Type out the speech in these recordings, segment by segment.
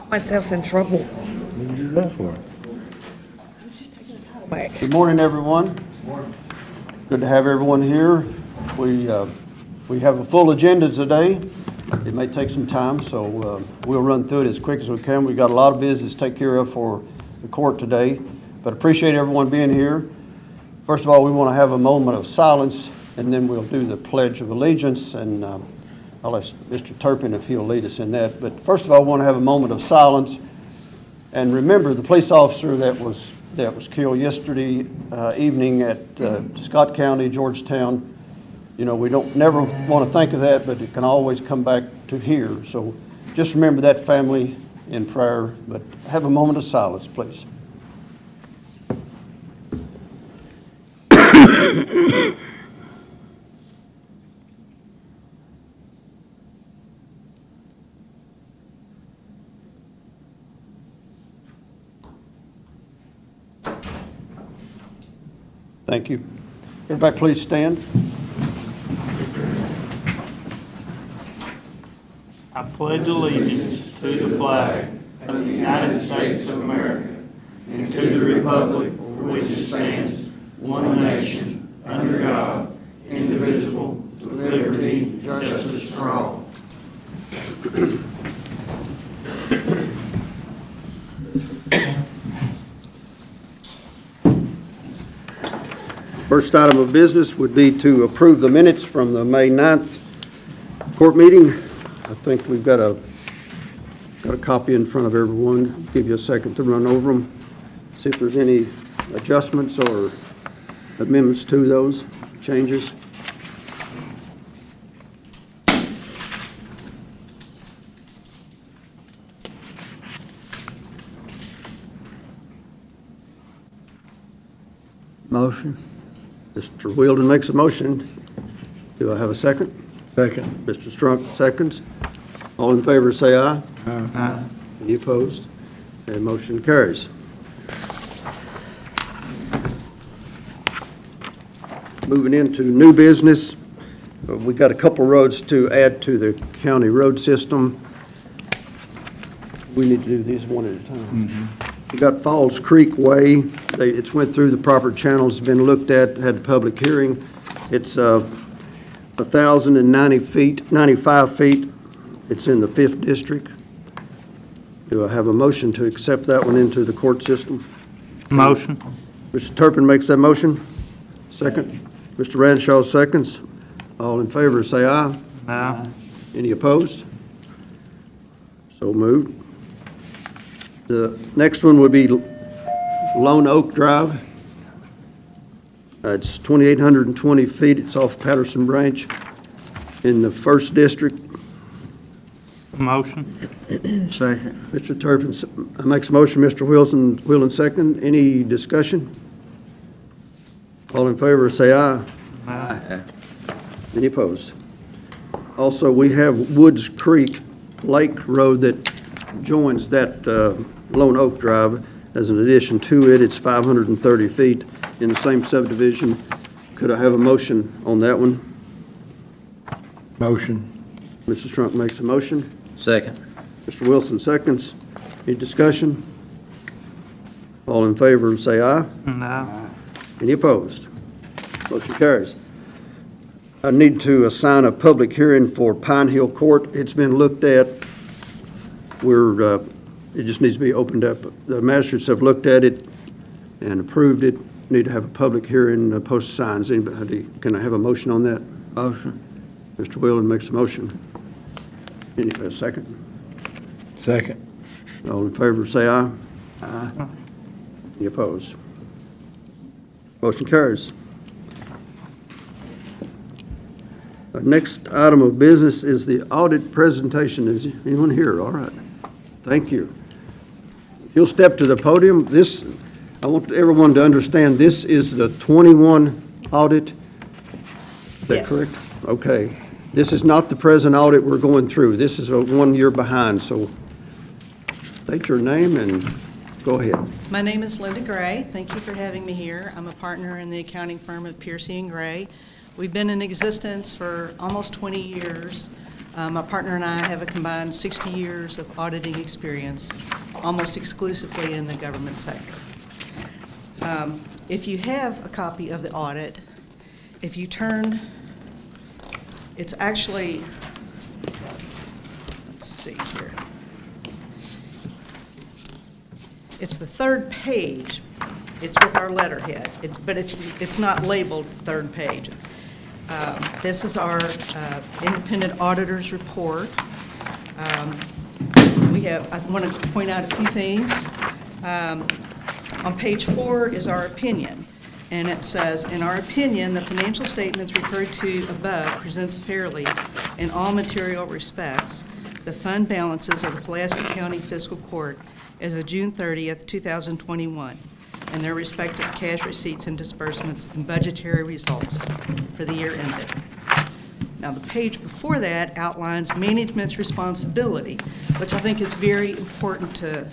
Myself in trouble. What did you do that for? Back. Good morning, everyone. Good to have everyone here. We have a full agenda today. It may take some time, so we'll run through it as quick as we can. We've got a lot of business to take care of for the court today, but appreciate everyone being here. First of all, we want to have a moment of silence, and then we'll do the Pledge of Allegiance, and I'll ask Mr. Turpin if he'll lead us in that. But first of all, I want to have a moment of silence and remember the police officer that was killed yesterday evening at Scott County, Georgetown. You know, we don't never want to think of that, but it can always come back to here. So just remember that family in prayer, but have a moment of silence, please. Thank you. Everybody please stand. I pledge allegiance to the flag of the United States of America and to the republic for which it stands, one nation, under God, indivisible, with liberty and justice for all. First item of business would be to approve the minutes from the May 9th court meeting. I think we've got a copy in front of everyone. Give you a second to run over them, see if there's any adjustments or amendments to those changes. Motion. Mr. Wheeldon makes a motion. Do I have a second? Second. Mr. Strunk seconds. All in favor say aye. Aye. Any opposed? And motion carries. Moving into new business, we got a couple roads to add to the county road system. We need to do these one at a time. We got Falls Creek Way. It's went through the proper channels, been looked at, had a public hearing. It's 1,090 feet, 95 feet. It's in the 5th district. Do I have a motion to accept that one into the court system? Motion. Mr. Turpin makes that motion. Second. Mr. Ranshaw seconds. All in favor say aye. Aye. Any opposed? So moved. The next one would be Lone Oak Drive. It's 2,820 feet. It's off Patterson Branch in the 1st district. Motion. Second. Mr. Turpin makes a motion. Mr. Wheeldon second. Any discussion? All in favor say aye. Aye. Any opposed? Also, we have Woods Creek Lake Road that joins that Lone Oak Drive. As an addition to it, it's 530 feet in the same subdivision. Could I have a motion on that one? Motion. Mr. Strunk makes a motion. Second. Mr. Wilson seconds. Any discussion? All in favor say aye. Aye. Any opposed? Motion carries. I need to assign a public hearing for Pine Hill Court. It's been looked at. It just needs to be opened up. The magistrates have looked at it and approved it. Need to have a public hearing, post signs. Anybody, can I have a motion on that? Motion. Mr. Wheeldon makes a motion. Any, a second? Second. All in favor say aye. Aye. Any opposed? Motion carries. Our next item of business is the audit presentation. Is anyone here? All right. Thank you. If you'll step to the podium. I want everyone to understand this is the 21 audit. Is that Yes. correct? Okay. This is not the present audit we're going through. This is a 1 year behind. So state your name and go ahead. My name is Linda Gray. Thank you for having me here. I'm a partner in the accounting firm of Pulaski and Gray. We've been in existence for almost 20 years. My partner and I have a combined 60 years of auditing experience, almost exclusively in the government sector. If you have a copy of the audit, if you turn, it's actually, let's see here. It's the third page. It's with our letterhead, but it's not labeled third page. This is our independent auditor's report. I want to point out a few things. On page 4 is our opinion, and it says, in our opinion, the financial statements referred to above presents fairly in all material respects the fund balances of the Pulaski County Fiscal Court as of June 30th, 2021, and their respective cash receipts and disbursements and budgetary results for the year ended. Now, the page before that outlines management's responsibility, which I think is very important to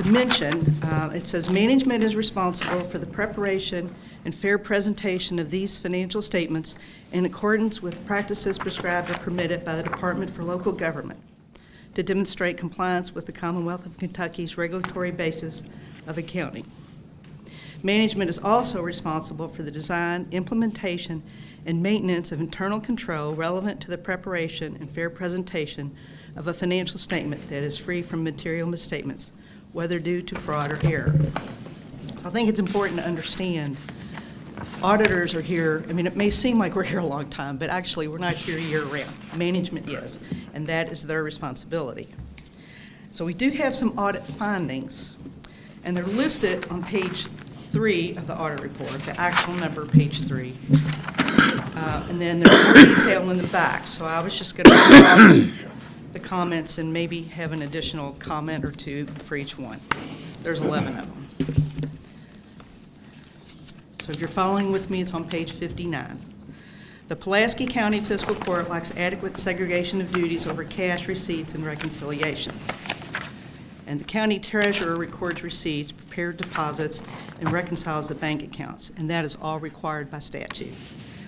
mention. It says, management is responsible for the preparation and fair presentation of these financial statements in accordance with practices prescribed or permitted by the Department for Local Government to demonstrate compliance with the Commonwealth of Kentucky's regulatory basis of accounting. Management is also responsible for the design, implementation, and maintenance of internal control relevant to the preparation and fair presentation of a financial statement that is free from material misstatements, whether due to fraud or error. So I think it's important to understand auditors are here. I mean, it may seem like we're here a long time, but actually we're not here year-round. Management is, and that is their responsibility. So we do have some audit findings, and they're listed on page 3 of the audit report, the actual number, page 3. And then there's more detail in the back, so I was just going to read off the comments and maybe have an additional comment or two for each one. There's 11 of them. So if you're following with me, it's on page 59. The Pulaski County Fiscal Court lacks adequate segregation of duties over cash receipts and reconciliations. And the county treasurer records receipts, prepares deposits, and reconciles the bank accounts, and that is all required by statute.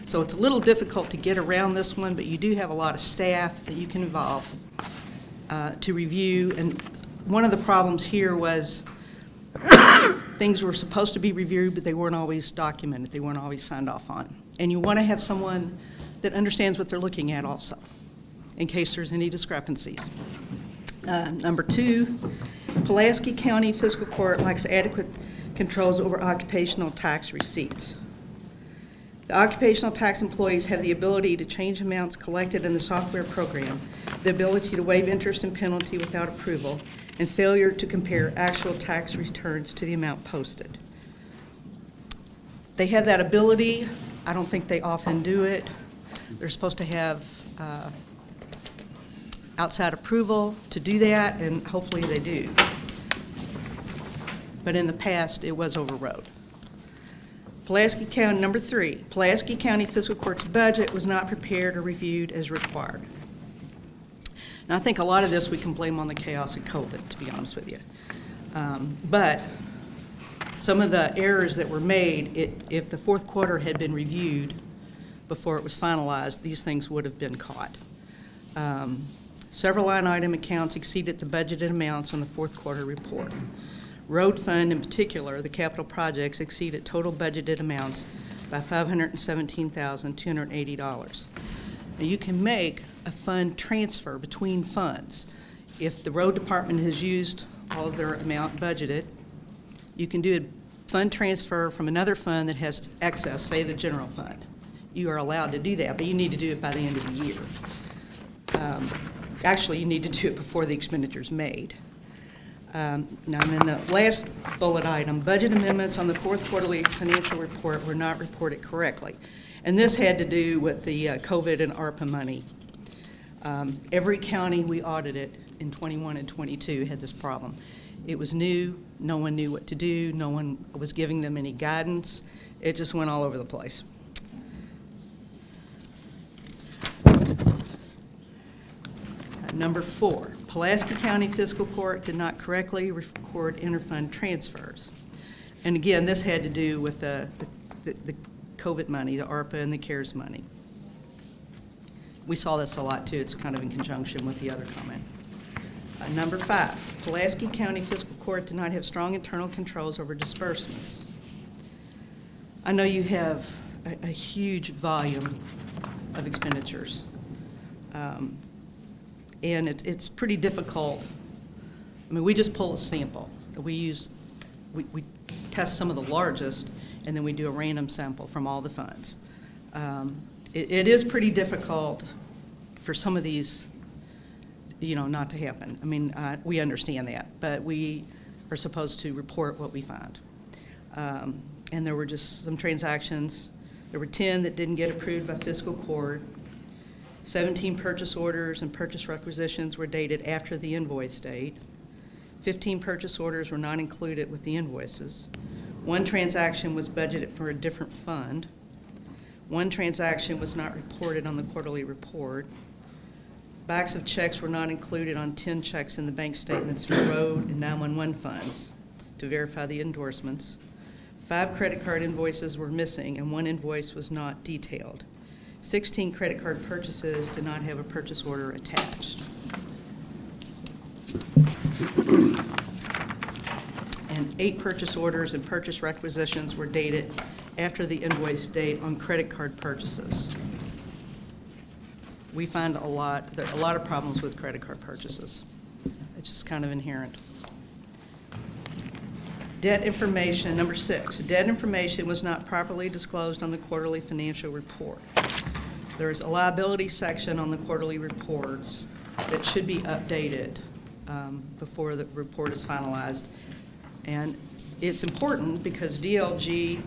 So it's a little difficult to get around this one, but you do have a lot of staff that you can involve to review. And one of the problems here was things were supposed to be reviewed, but they weren't always documented. They weren't always signed off on. And you want to have someone that understands what they're looking at also, in case there's any discrepancies. Number 2, Pulaski County Fiscal Court lacks adequate controls over occupational tax receipts. The occupational tax employees have the ability to change amounts collected in the software program, the ability to waive interest and penalty without approval, and failure to compare actual tax returns to the amount posted. They have that ability. I don't think they often do it. They're supposed to have outside approval to do that, and hopefully they do. But in the past, it was overrode. Pulaski County, number 3, Pulaski County Fiscal Court's budget was not prepared or reviewed as required. Now, I think a lot of this we can blame on the chaos of COVID, to be honest with you. But some of the errors that were made, if the fourth quarter had been reviewed before it was finalized, these things would have been caught. Several line item accounts exceeded the budgeted amounts on the fourth quarter report. Road fund in particular, the capital projects exceeded total budgeted amounts by $517,280. Now you can make a fund transfer between funds. If the road department has used all of their amount budgeted, you can do a fund transfer from another fund that has excess, say the general fund. You are allowed to do that, but you need to do it by the end of the year. Actually, you need to do it before the expenditure is made. Now, and then the last bullet item, budget amendments on the fourth quarterly financial report were not reported correctly. And this had to do with the COVID and ARPA money. Every county we audited in 21 and 22 had this problem. It was new, no one knew what to do, no one was giving them any guidance. It just went all over the place. Number 4, Pulaski County Fiscal Court did not correctly record interfund transfers. And again, this had to do with the COVID money, the ARPA and the CARES money. we saw this a lot too. It's kind of in conjunction with the other comment. Number 5, Pulaski County Fiscal Court did not have strong internal controls over disbursements. I know you have a huge volume of expenditures, and it's pretty difficult. I mean, we just pull a sample. We test some of the largest, and then we do a random sample from all the funds. It is pretty difficult for some of these, not to happen. I mean, we understand that, but we are supposed to report what we find. And there were just some transactions. There were 10 that didn't get approved by fiscal court. 17 purchase orders and purchase requisitions were dated after the invoice date. 15 purchase orders were not included with the invoices. 1 transaction was budgeted for a different fund. 1 transaction was not reported on the quarterly report. Backs of checks were not included on 10 checks in the bank statements for road and 911 funds to verify the endorsements. 5 credit card invoices were missing, and 1 invoice was not detailed. 16 credit card purchases did not have a purchase order attached. And 8 purchase orders and purchase requisitions were dated after the invoice date on credit card purchases. We find there are a lot of problems with credit card purchases. It's just kind of inherent. Debt information, number 6. Debt information was not properly disclosed on the quarterly financial report. There is a liability section on the quarterly reports that should be updated before the report is finalized. And it's important because DLG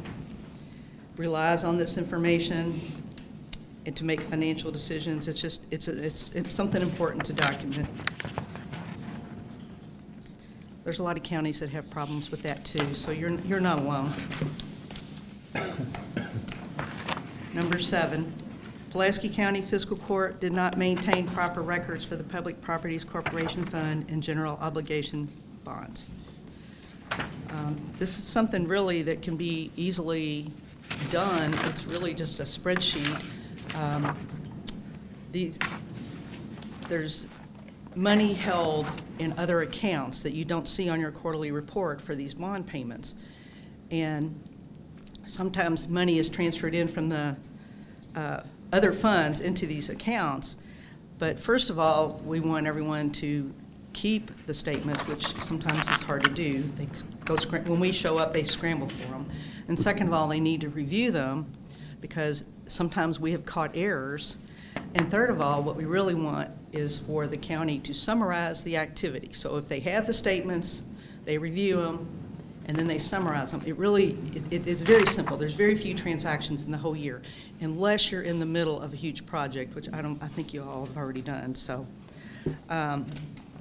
relies on this information and to make financial decisions. It's something important to document. There's a lot of counties that have problems with that too, so you're not alone. Number 7, Pulaski County Fiscal Court did not maintain proper records for the Public Properties Corporation Fund and general obligation bonds. This is something really that can be easily done. It's really just a spreadsheet. There's money held in other accounts that you don't see on your quarterly report for these bond payments. And sometimes money is transferred in from the other funds into these accounts. But first of all, we want everyone to keep the statements, which sometimes is hard to do. When we show up, they scramble for them. And second of all, they need to review them because sometimes we have caught errors. And third of all, what we really want is for the county to summarize the activity. So if they have the statements, they review them, and then they summarize them. It's very simple. There's very few transactions in the whole year, unless you're in the middle of a huge project, which I think you all have already done. So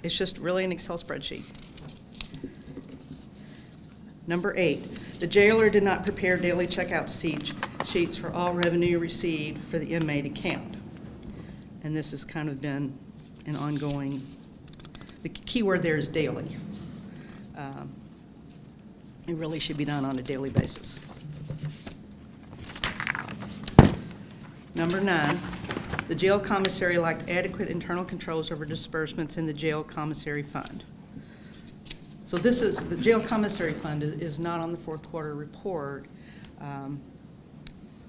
it's just really an Excel spreadsheet. Number 8, the jailer did not prepare daily checkout sheets for all revenue received for the inmate account. And this has kind of been an ongoing, the key word there is daily. It really should be done on a daily basis. Number 9, the jail commissary lacked adequate internal controls over disbursements in the jail commissary fund. So the jail commissary fund is not on the fourth quarter report.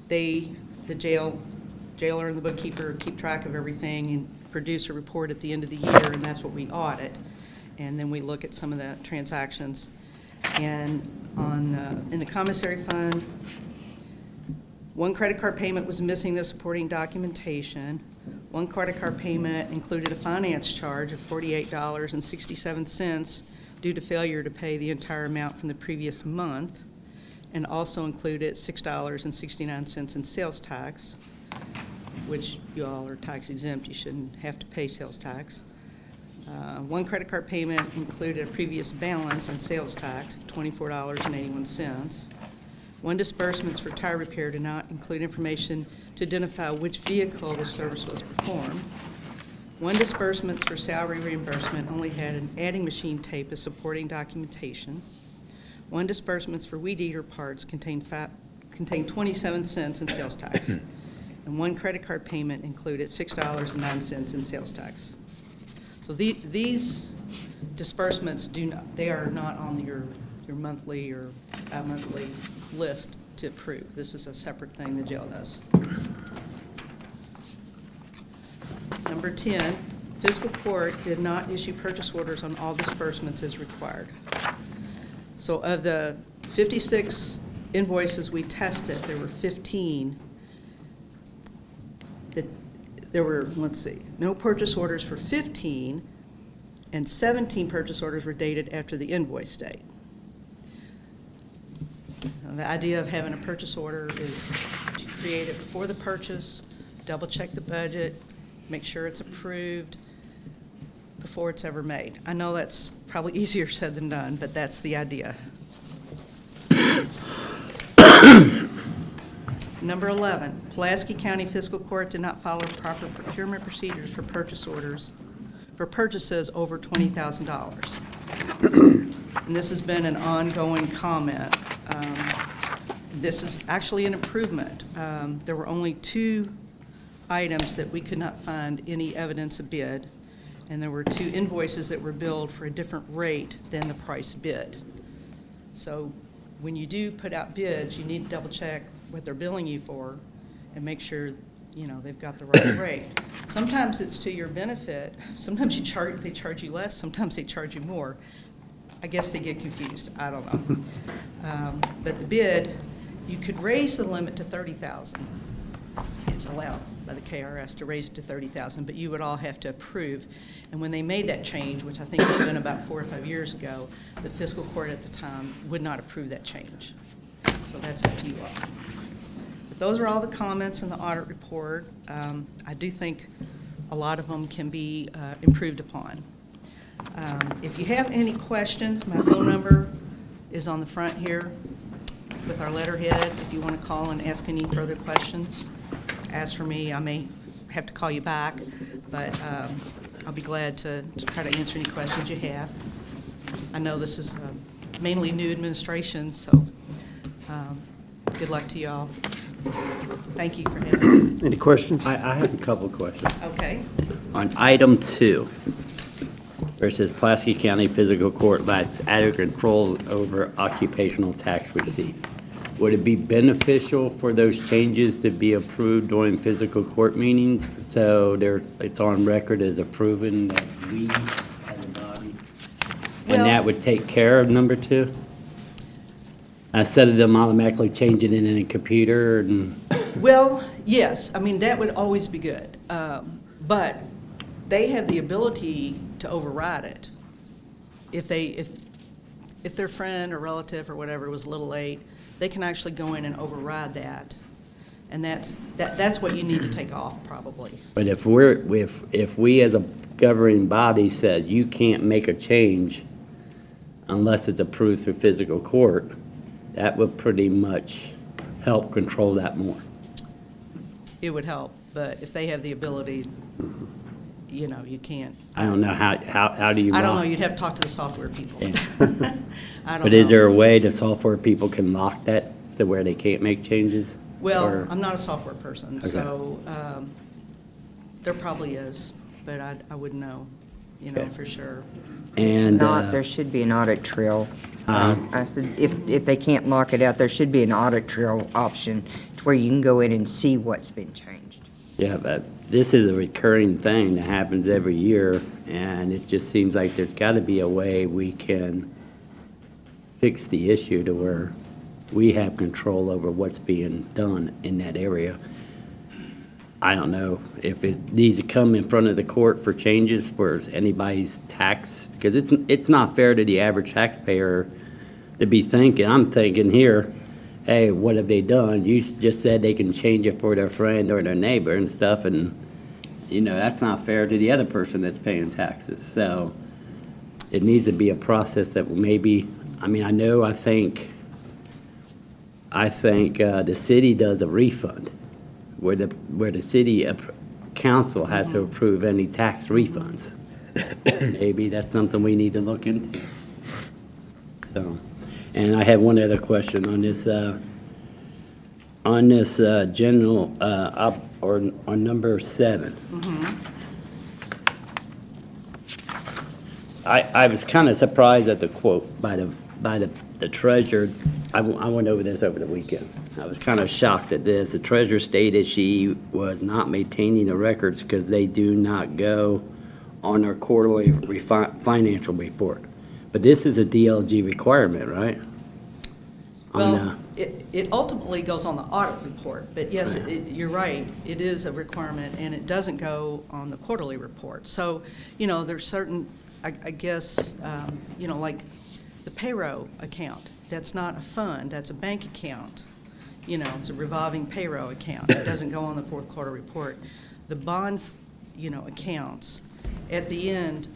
The jailer and the bookkeeper keep track of everything and produce a report at the end of the year, and that's what we audit. And then we look at some of the transactions. And in the commissary fund, 1 credit card payment was missing the supporting documentation. 1 credit card payment included a finance charge of $48.67 due to failure to pay the entire amount from the previous month, and also included $6.69 in sales tax, which you all are tax exempt. You shouldn't have to pay sales tax. 1 credit card payment included a previous balance on sales tax of $24.81. 1 disbursements for tire repair did not include information to identify which vehicle the service was performed. 1 disbursements for salary reimbursement only had an adding machine tape as supporting documentation. 1 disbursements for weed eater parts contained 27 cents in sales tax. and one credit card payment included $6.09 in sales tax. So these disbursements they are not on your monthly or bi-monthly list to approve. This is a separate thing the jail does. Number 10, Fiscal Court did not issue purchase orders on all disbursements as required. So of the 56 invoices we tested, there were 15 that there were, let's see, no purchase orders for 15, and 17 purchase orders were dated after the invoice date. Now, the idea of having a purchase order is to create it before the purchase, double check the budget, make sure it's approved before it's ever made. I know that's probably easier said than done, but that's the idea. Number 11, Pulaski County Fiscal Court did not follow proper procurement procedures for purchase orders for purchases over $20,000. And this has been an ongoing comment. This is actually an improvement. There were only 2 items that we could not find any evidence of bid, and there were 2 invoices that were billed for a different rate than the price bid. So when you do put out bids, you need to double check what they're billing you for and make sure, you know, they've got the right rate. Sometimes it's to your benefit. Sometimes they charge you less. Sometimes they charge you more. I guess they get confused. I don't know. But the bid, you could raise the limit to $30,000. It's allowed by the KRS to raise it to $30,000, but you would all have to approve. And when they made that change, which I think has been about 4 or 5 years ago, the fiscal court at the time would not approve that change. So that's up to you all. But those are all the comments in the audit report. I do think a lot of them can be improved upon. If you have any questions, my phone number is on the front here with our letterhead. If you want to call and ask any further questions, ask for me. I may have to call you back, but I'll be glad to try to answer any questions you have. I know this is mainly new administration, so good luck to y'all. Thank you for having me. Any questions? I have a couple of questions. Okay. On item 2, where it says Pulaski County Fiscal Court lacks adequate control over occupational tax receipt, would it be beneficial for those changes to be approved during fiscal court meetings? So it's on record as approving that we as a body? Well- And that would take care of number 2? Instead of them automatically changing it in a computer and... Well, yes, I mean, that would always be good. But they have the ability to override it. If their friend or relative or whatever was a little late, they can actually go in and override that. And that's what you need to take off probably. But if we as a governing body said you can't make a change unless it's approved through fiscal court, that would pretty much help control that more. It would help, but if they have the ability, you know, you can't. I don't know how do you. I don't know, you'd have to talk to the software people. Yeah. I don't know. But is there a way the software people can lock that to where they can't make changes? Well, Or- I'm not a software person, Okay. so there probably is, but I wouldn't know, you know, Okay. for sure. And There should be an audit trail. Uh-huh. I said, if they can't lock it out, there should be an audit trail option to where you can go in and see what's been changed. yeah, but this is a recurring thing that happens every year, and it just seems like there's got to be a way we can fix the issue to where we have control over what's being done in that area. I don't know if it needs to come in front of the court for changes for anybody's tax, because it's not fair to the average taxpayer to be thinking, I'm thinking here, hey, what have they done? You just said they can change it for their friend or their neighbor and stuff, and, you know, that's not fair to the other person that's paying taxes. So it needs to be a process that will maybe, I think the city does a refund where the city council has to approve any tax refunds. Maybe that's something we need to look into. So, and I have one other question on this. On this general, or on number 7. I was kind of surprised at the quote by the treasurer. I went over this over the weekend. I was kind of shocked at this. The treasurer stated she was not maintaining the records because they do not go on our quarterly financial report. But this is a DLG requirement, right? Well, it ultimately goes on the audit report, but yes, you're right, it is a requirement, and it doesn't go on the quarterly report. So, there's certain, I guess, like the payroll account, that's not a fund, that's a bank account. It's a revolving payroll account. It doesn't go on the fourth quarter report. The bond, accounts, at the end,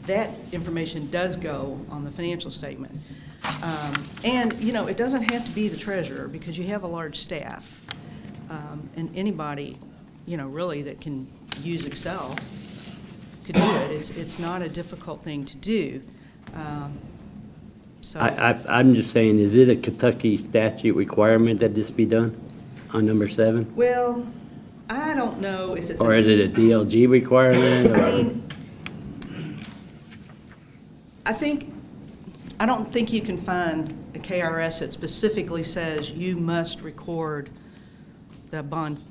that information does go on the financial statement. And, it doesn't have to be the treasurer because you have a large staff. And anybody, really that can use Excel could do it. It's not a difficult thing to do. So I'm just saying, is it a Kentucky statute requirement that this be done on number 7? Well, I don't know if it's. Or is it a DLG requirement? I mean, I don't think you can find a KRS that specifically says you must record the bond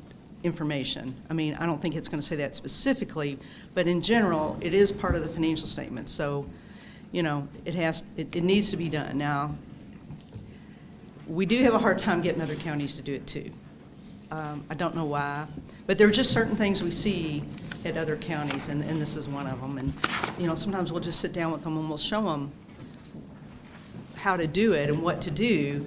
information. I mean, I don't think it's going to say that specifically, but in general, it is part of the financial statement. So, it needs to be done. Now, we do have a hard time getting other counties to do it too. I don't know why, but there are just certain things we see at other counties, and this is one of them. And, sometimes we'll just sit down with them and we'll show them how to do it and what to do,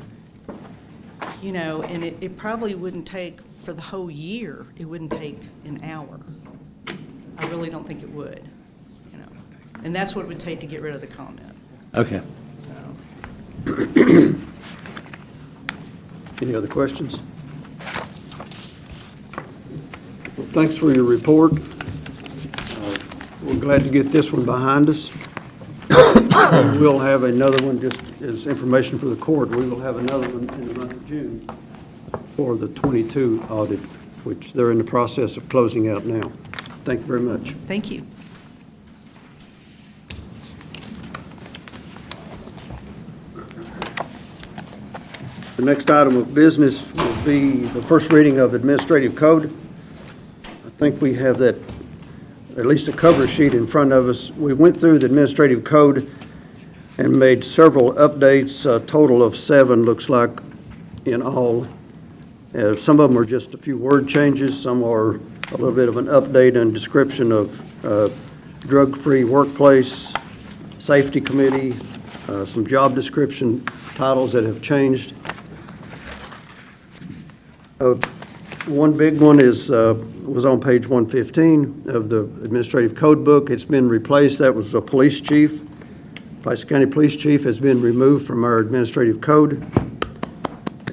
and it probably wouldn't take, for the whole year, it wouldn't take an hour. I really don't think it would, and that's what it would take to get rid of the comment. Okay. So. Any other questions? Well, thanks for your report. We're glad to get this one behind us. We'll have another one, just as information for the court, we will have another one in the month of June for the 22 audit, which they're in the process of closing out now. Thank you very much. Thank you. The next item of business will be the first reading of administrative code. I think we have that, at least a cover sheet in front of us. We went through the administrative code and made several updates, a total of 7, looks like, in all. Some of them are just a few word changes. Some are a little bit of an update and description of drug-free workplace, safety committee, some job description titles that have changed. One big one was on page 115 of the administrative code book. It's been replaced. That was a police chief. Pulaski County Police Chief has been removed from our administrative code.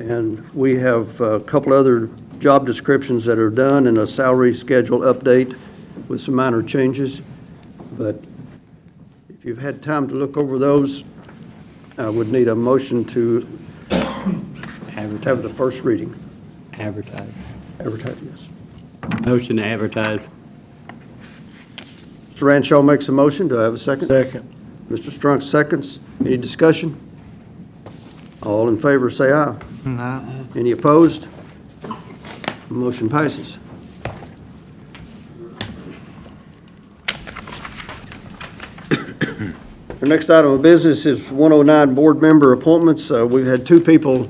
And we have a couple other job descriptions that are done and a salary schedule update with some minor changes. But if you've had time to look over those, I would need a motion to have the first reading. Advertise. Advertise, yes. Motion to advertise. Mr. Ranshaw makes a motion. Do I have a second? Second. Mr. Strunk seconds. Any discussion? All in favor say aye. No. Any opposed? Motion passes. The next item of business is 109 board member appointments. We've had 2 people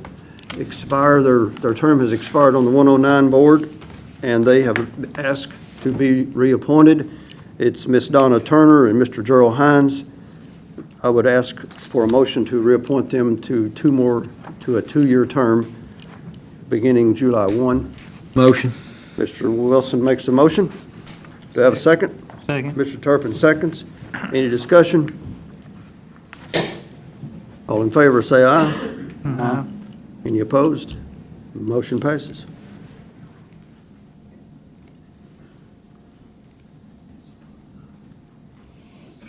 expire. Their term has expired on the 109 board, and they have asked to be reappointed. It's Ms. Donna Turner and Mr. Gerald Hines. I would ask for a motion to reappoint them to a 2-year term beginning July 1. Motion. Mr. Wilson makes the motion. Do I have a second? Second. Mr. Turpin seconds. Any discussion? All in favor say aye. Aye. Any opposed? Motion passes.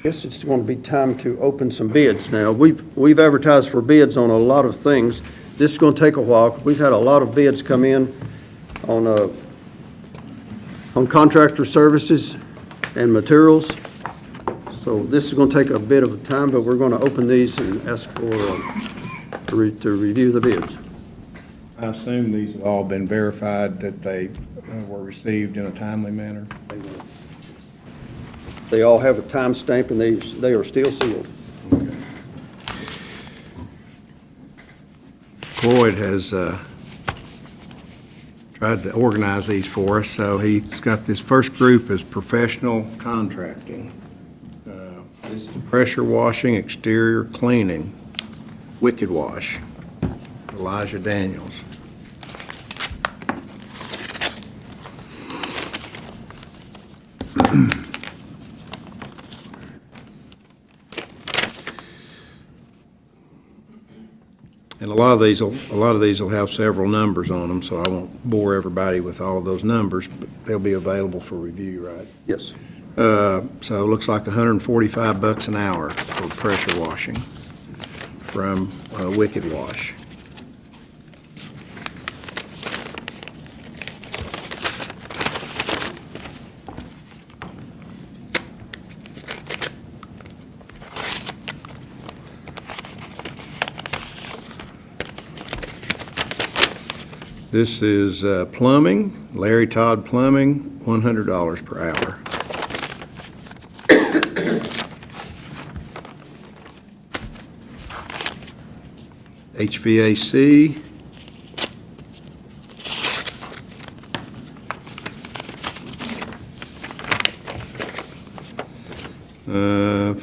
Guess it's going to be time to open some bids now. We've advertised for bids on a lot of things. This is going to take a while. We've had a lot of bids come in on contractor services and materials. So this is going to take a bit of time, but we're going to open these and ask for, to review the bids. I assume these have all been verified that they were received in a timely manner. They all have a time stamp and they are still sealed. Floyd has tried to organize these for us, so he's got this first group as professional contracting. This is pressure washing, exterior cleaning, Wicked Wash, Elijah Daniels. And a lot of these will have several numbers on them, so I won't bore everybody with all of those numbers, but they'll be available for review, right? Yes. So it looks like $145 an hour for pressure washing from Wicked Wash. This is plumbing, Larry Todd Plumbing, $100 per hour. HVAC,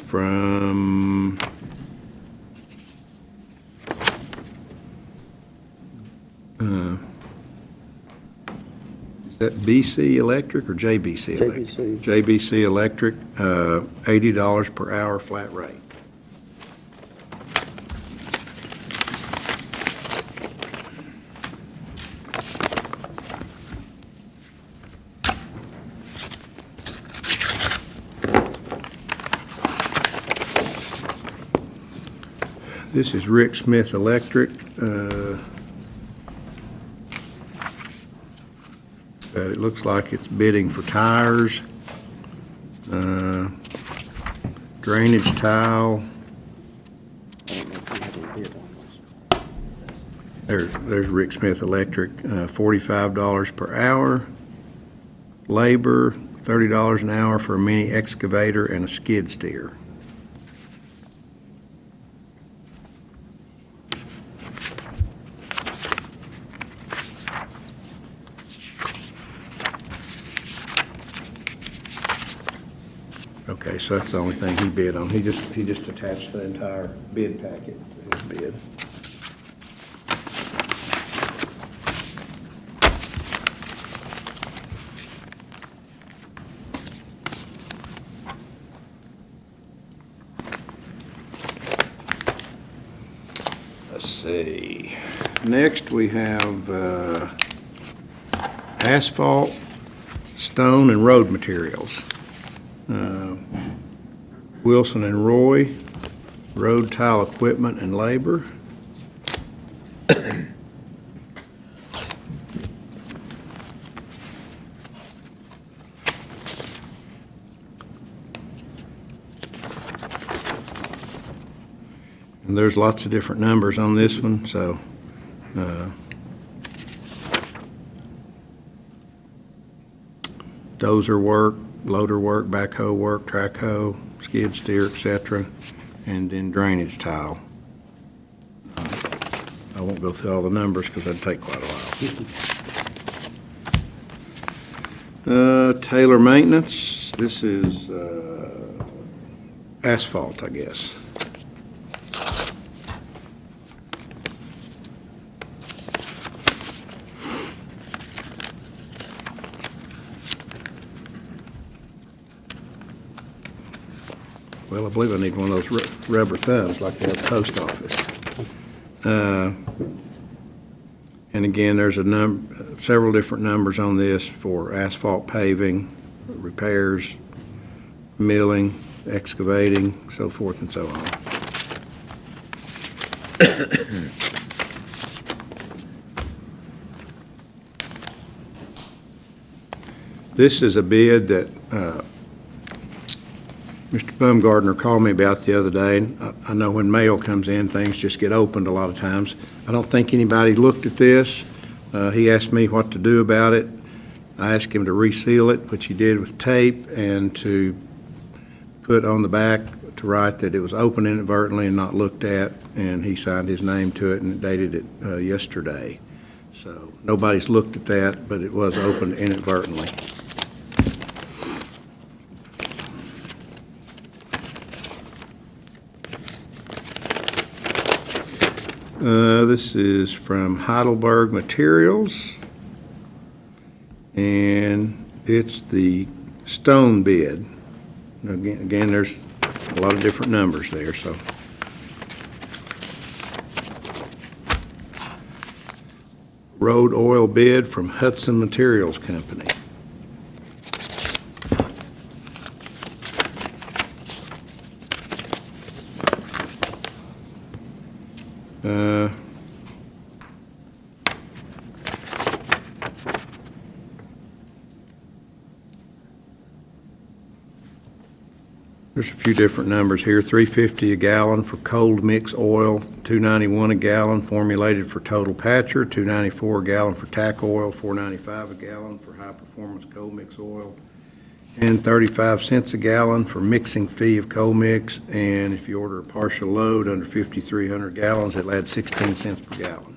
from is that BC Electric or JBC Electric? JBC. JBC Electric, $80 per hour flat rate. This is Rick Smith Electric. But it looks like it's bidding for tires, drainage tile. There's Rick Smith Electric, $45 per hour. Labor, $30 an hour for a mini excavator and a skid steer. Okay, so that's the only thing he bid on. He just attached the entire bid packet to his bid. Let's see. Next we have asphalt, stone, and road materials. Wilson and Roy, road tile equipment and labor. And there's lots of different numbers on this one, so dozer work, loader work, backhoe work, track hoe, skid steer, etc., and then drainage tile. I won't go through all the numbers because that'd take quite a while. Taylor Maintenance, this is asphalt, I guess. Well, I believe I need one of those rubber thumbs like they have at the post office. And again, there's several different numbers on this for asphalt paving, repairs, milling, excavating, so forth and so on. This is a bid that Mr. Bumgardner called me about the other day. And I know when mail comes in, things just get opened a lot of times. I don't think anybody looked at this. He asked me what to do about it. I asked him to reseal it, which he did with tape, and to put on the back to write that it was opened inadvertently and not looked at, and he signed his name to it and dated it yesterday. So nobody's looked at that, but it was opened inadvertently. This is from Heidelberg Materials, and it's the stone bid. Again, there's a lot of different numbers there, so. Road oil bid from Hudson Materials Company. There's a few different numbers here. $3.50 a gallon for cold mix oil, $2.91 a gallon formulated for total patcher, $2.94 a gallon for tack oil, $4.95 a gallon for high performance cold mix oil, and 35 cents a gallon for mixing fee of cold mix. And if you order a partial load under 5,300 gallons, it'll add 16 cents per gallon.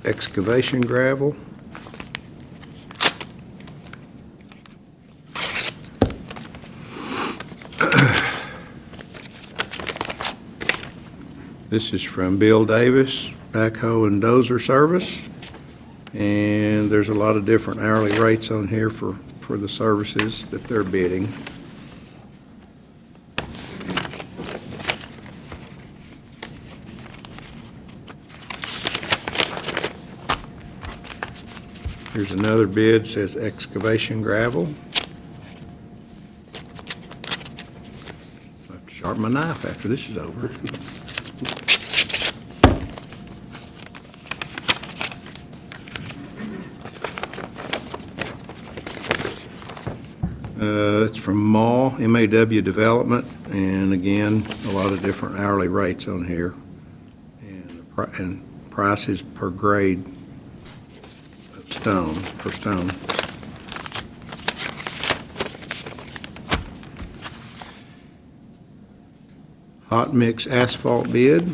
Excavation gravel. This is from Bill Davis, Backhoe and Dozer Service. And there's a lot of different hourly rates on here for the services that they're bidding. Here's another bid, says excavation gravel. I have to sharpen my knife after this is over. It's from MAW Development, and again, a lot of different hourly rates on here, and prices per grade of stone, for stone. Hot mix asphalt bid.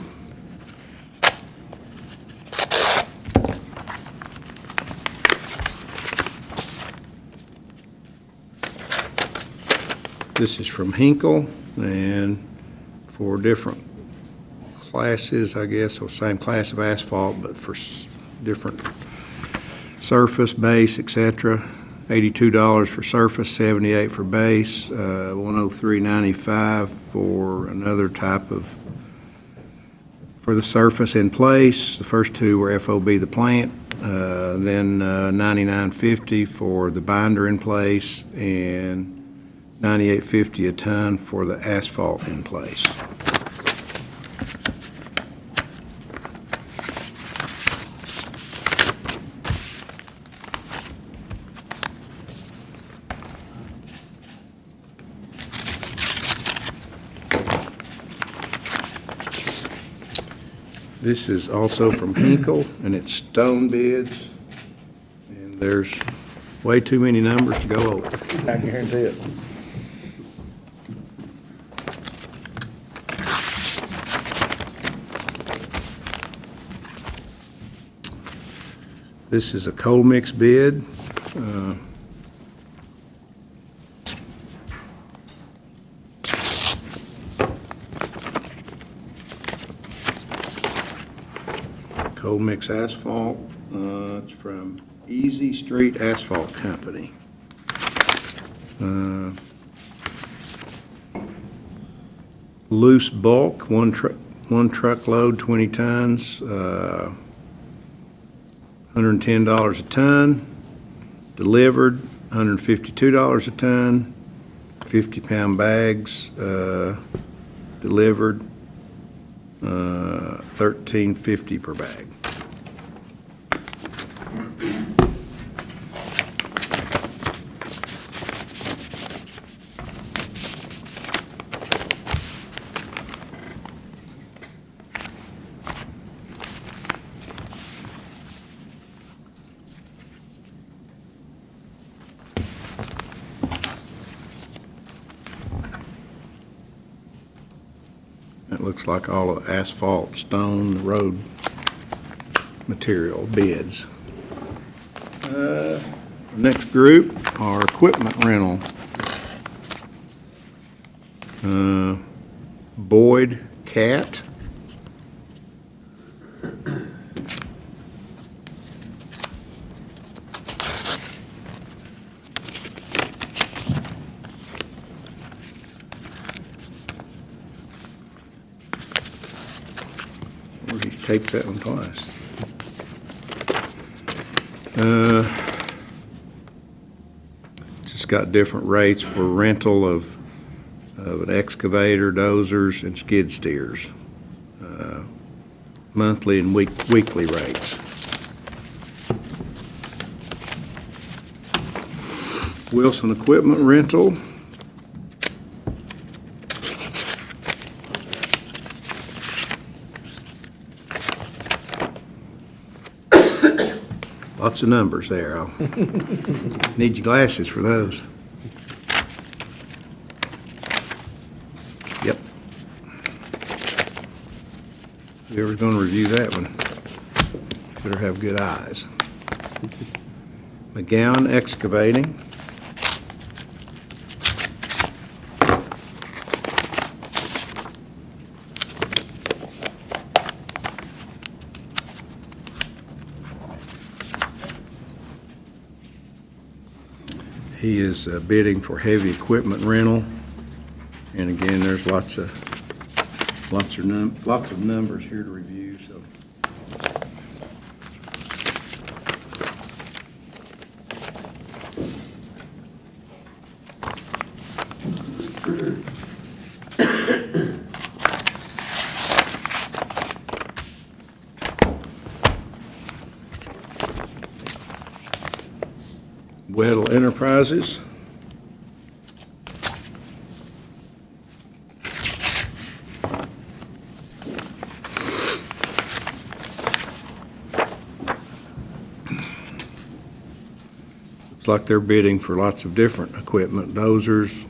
This is from Hinkle, and for different classes, I guess, or same class of asphalt, but for different surface, base, etc. $82 for surface, $78 for base, $103.95 for another type of, for the surface in place. The first two were FOB the plant, then $99.50 for the binder in place, and $98.50 a ton for the asphalt in place. This is also from Hinkle, and it's stone bids, and there's way too many numbers to go over. I can guarantee it. This is a coal mix bid. Coal mix asphalt. It's from Easy Street Asphalt Company. Loose bulk, one truckload, 20 tons. $110 a ton, delivered $152 a ton, 50-pound bags, delivered, $13.50 per bag. It looks like all of asphalt, stone, road material bids. Next group are equipment rental. Boyd Cat. Or he's taped that one twice. Just got different rates for rental of an excavator, dozers, and skid steers. Monthly and weekly rates. Wilson Equipment Rental. Lots of numbers there. I'll need your glasses for those. Yep. Whoever's going to review that one better have good eyes. McGowan Excavating. He is bidding for heavy equipment rental, and again, there's lots of numbers here to review. So, Weddle Enterprises. Looks like they're bidding for lots of different equipment, dozers,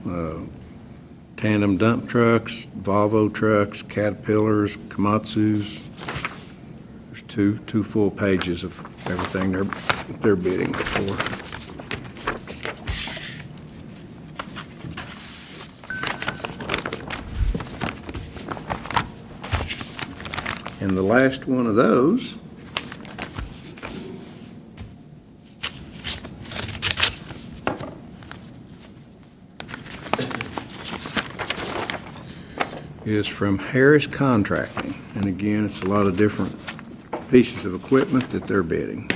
tandem dump trucks, Volvo trucks, Caterpillars, Komatsus. There's two full pages of everything they're bidding for. And the last one of those is from Harris Contracting. And again, it's a lot of different pieces of equipment that they're bidding.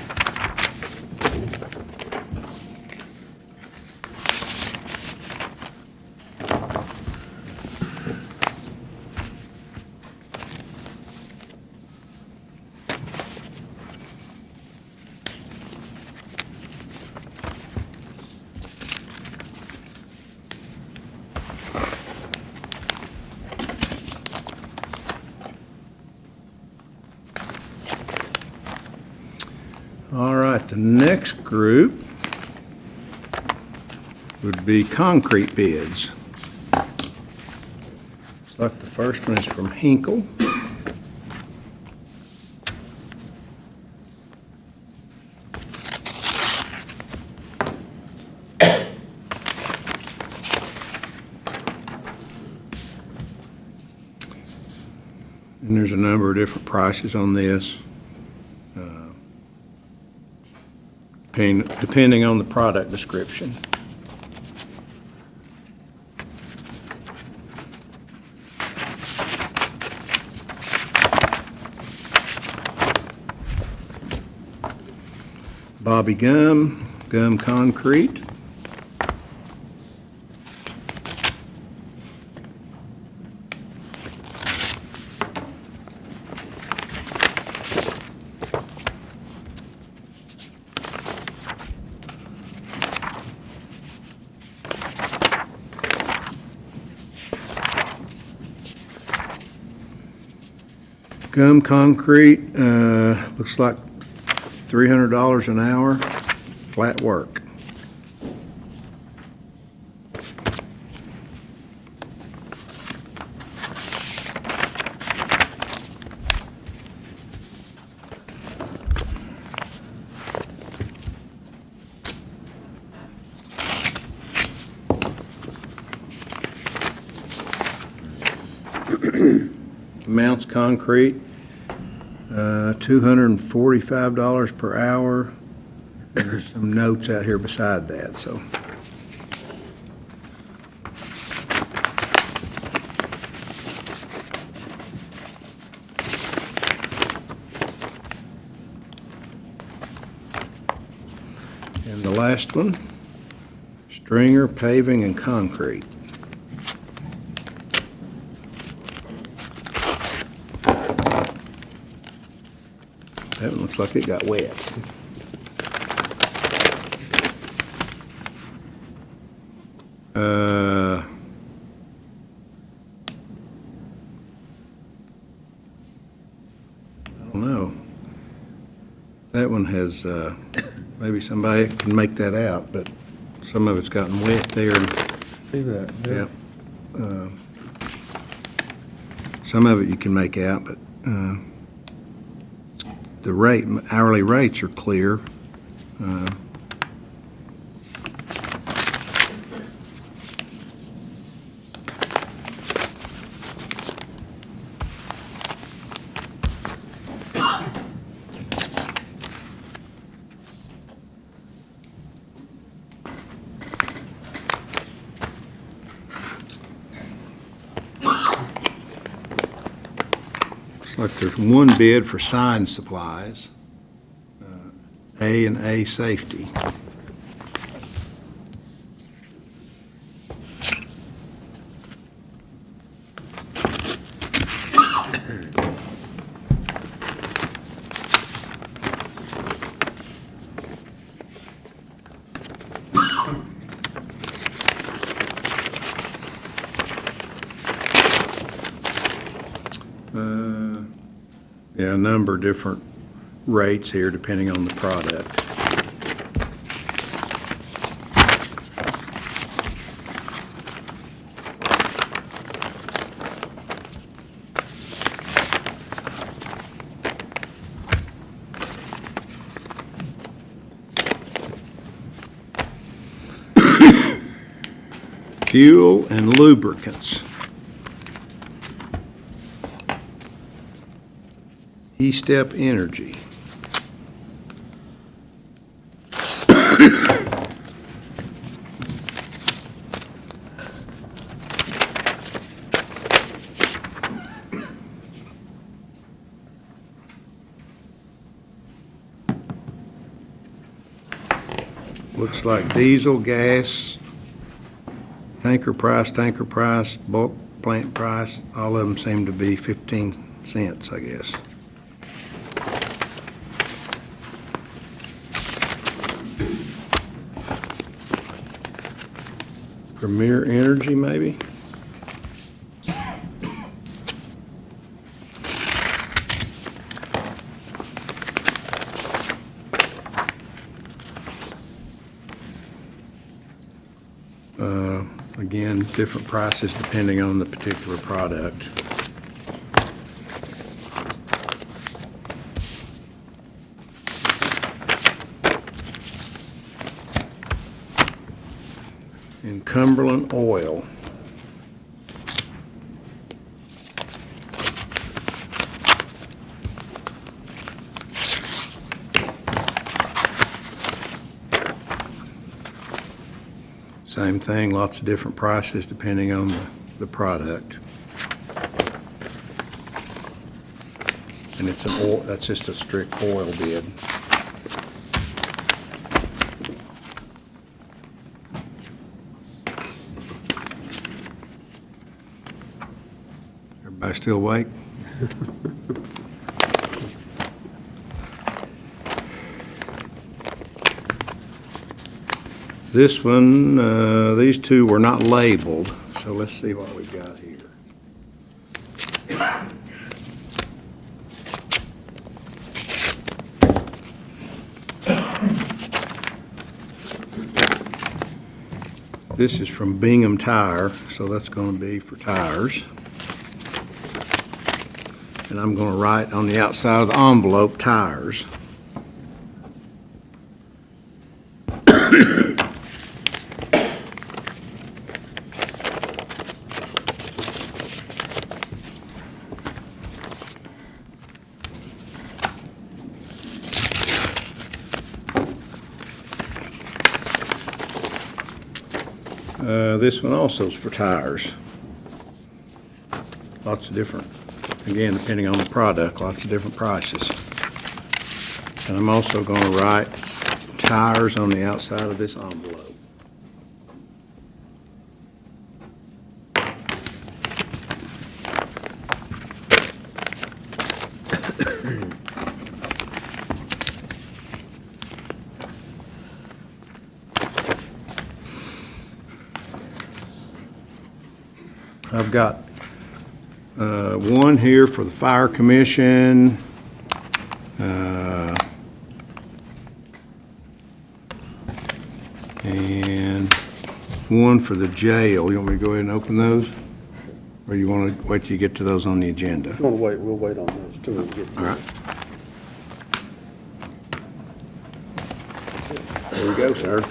All right, the next group would be concrete bids. Looks like the first one is from Hinkle. And there's a number of different prices on this. Depending on the product description. Bobby Gum Concrete. Gum Concrete, looks like $300 an hour, flat work. Mounts Concrete, $245 per hour. There's some notes out here beside that, so. And the last one, Stringer Paving and Concrete. That one looks like it got wet. I don't know. That one has, maybe somebody can make that out, but some of it's gotten wet there. See that? Yeah. Some of it you can make out, but the hourly rates are clear. Looks like there's one bid for sign supplies, A&A Safety. Yeah, a number of different rates here depending on the product. Fuel and lubricants. E-Step Energy. Looks like diesel, gas, tanker price, bulk plant price, all of them seem to be 15 cents, I guess. Premier Energy, maybe? Again, different prices depending on the particular product. And Cumberland Oil. Same thing, lots of different prices depending on the product. And it's an oil, that's just a strict oil bid. Everybody still awake? This one, these two were not labeled, so let's see what we got here. This is from Bingham Tire, so that's going to be for tires. And I'm going to write on the outside of the envelope, tires. This one also is for tires. Lots of different, again, depending on the product, lots of different prices. And I'm also going to write tires on the outside of this envelope. I've got one here for the Fire Commission. And one for the jail. You want me to go ahead and open those? Or you want to wait till you get to those on the agenda? If you want to wait, we'll wait on those till we get to All right. There you go, sir.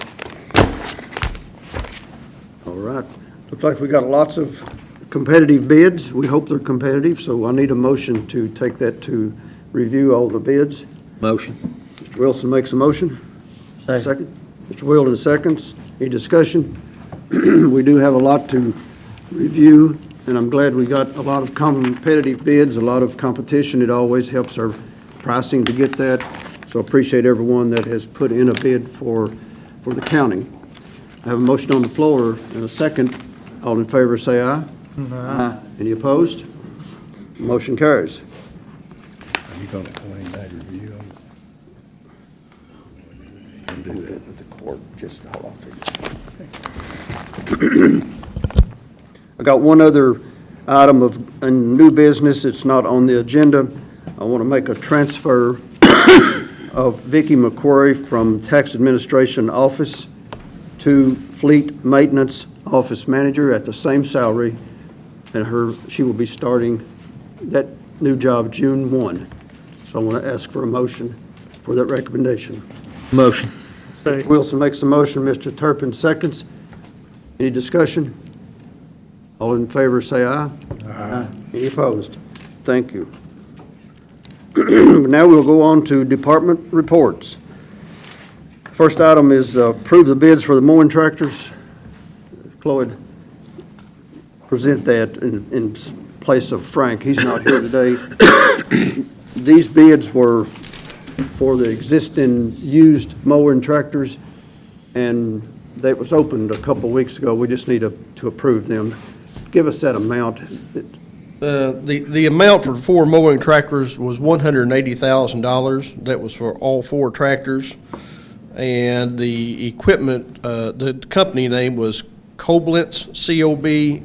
All right. Looks like we got lots of competitive bids. We hope they're competitive, so I need a motion to take that to review all the bids. Motion. Mr. Wilson makes a motion. Second. Mr. Wilden seconds. Any discussion? We do have a lot to review, and I'm glad we got a lot of competitive bids, a lot of competition. It always helps our pricing to get that. So I appreciate everyone that has put in a bid for the county. I have a motion on the floor and a second. All in favor say aye. Aye. Any opposed? Motion carries. Are you going to claim that review? Do that with the court, just hold off. I got one other item of a new business. It's not on the agenda. I want to make a transfer of Vicki McQuarrie from Tax Administration Office to Fleet Maintenance Office Manager at the same salary, and she will be starting that new job June 1. So I want to ask for a motion for that recommendation. Motion. Mr. Wilson makes the motion, Mr. Turpin seconds. Any discussion? All in favor say aye. Aye. Any opposed? Thank you. Now we'll go on to department reports. First item is approve the bids for the mowing tractors. Cloyd, present that in place of Frank. He's not here today. These bids were for the existing used mowing tractors, and that was opened a couple of weeks ago. We just need to approve them. Give us that amount. The amount for 4 mowing tractors was $180,000. That was for all 4 tractors. And the equipment, the company name was Koblenz, C-O-B-L-E-N-T-Z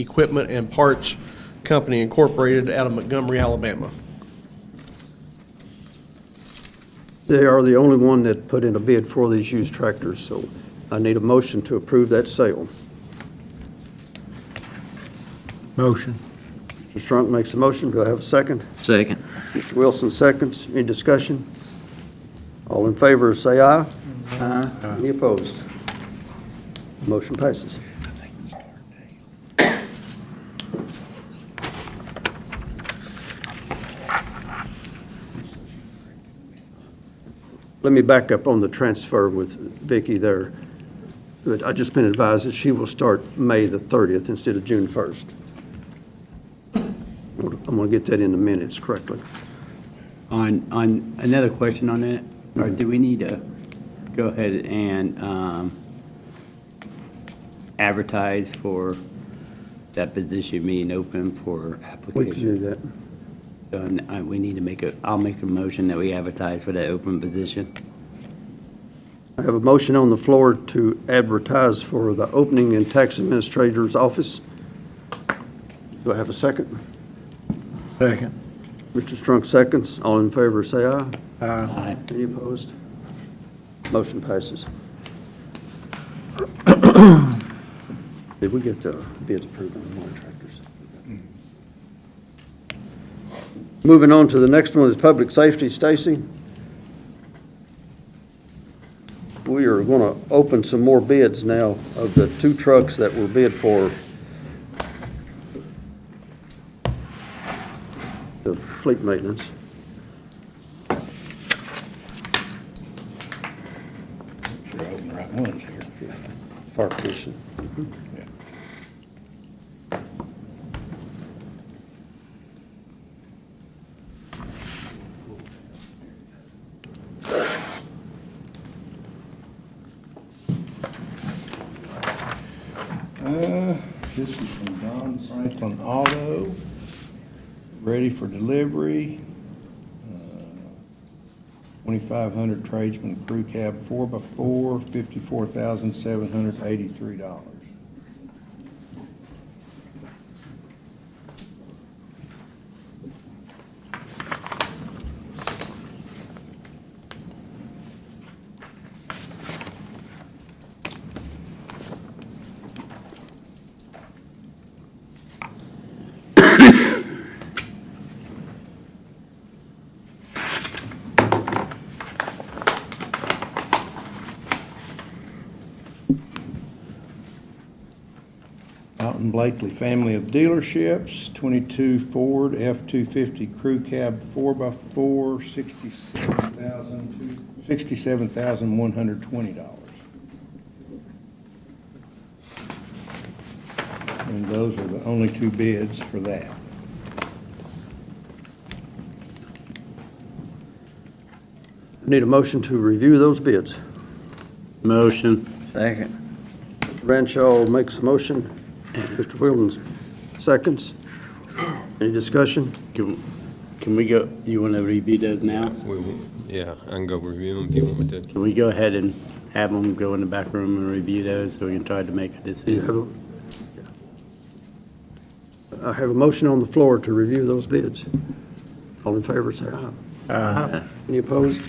Equipment and Parts Company Incorporated out of Montgomery, Alabama. They are the only one that put in a bid for these used tractors, so I need a motion to approve that sale. Motion. Mr. Strunk makes a motion. Do I have a second? Second. Mr. Wilson seconds. Any discussion? All in favor say aye. Aye. Any opposed? Motion passes. Let me back up on the transfer with Vicki there. But I just been advised that she will start May the 30th instead of June 1st. I'm going to get that in the minutes correctly. On another question on that, or do we need to go ahead and advertise for that position being open for We can do applications? that. So we need to I'll make a motion that we advertise for that open position. I have a motion on the floor to advertise for the opening in Tax Administrator's office. Do I have a second? Second. Mr. Strunk seconds. All in favor say aye. Aye. Any opposed? Motion passes. Did we get bids approved on the mowing tractors? Moving on to the next one is public safety. Stacy? We are going to open some more bids now of the 2 trucks that were bid for the fleet maintenance. Sure, I opened the right ones here. Fire commission. Yeah. This is from Don Franklin Auto, ready for delivery. 2,500 tradesman crew cab 4x4, $54,783. Alton Blakely Family of Dealerships, 22 Ford F-250 Crew Cab 4x4, $67,120. And those are the only 2 bids for that. Need a motion to review those bids. Motion. Second. Renshaw makes a motion. Mr. Williams seconds. Any discussion? Can we go, you want to review those now? Yeah, I can go review them if you want me to. Can we go ahead and have them go in the back room and review those so we can try to make a decision? I have a motion on the floor to review those bids. All in favor, say aye. Any opposed?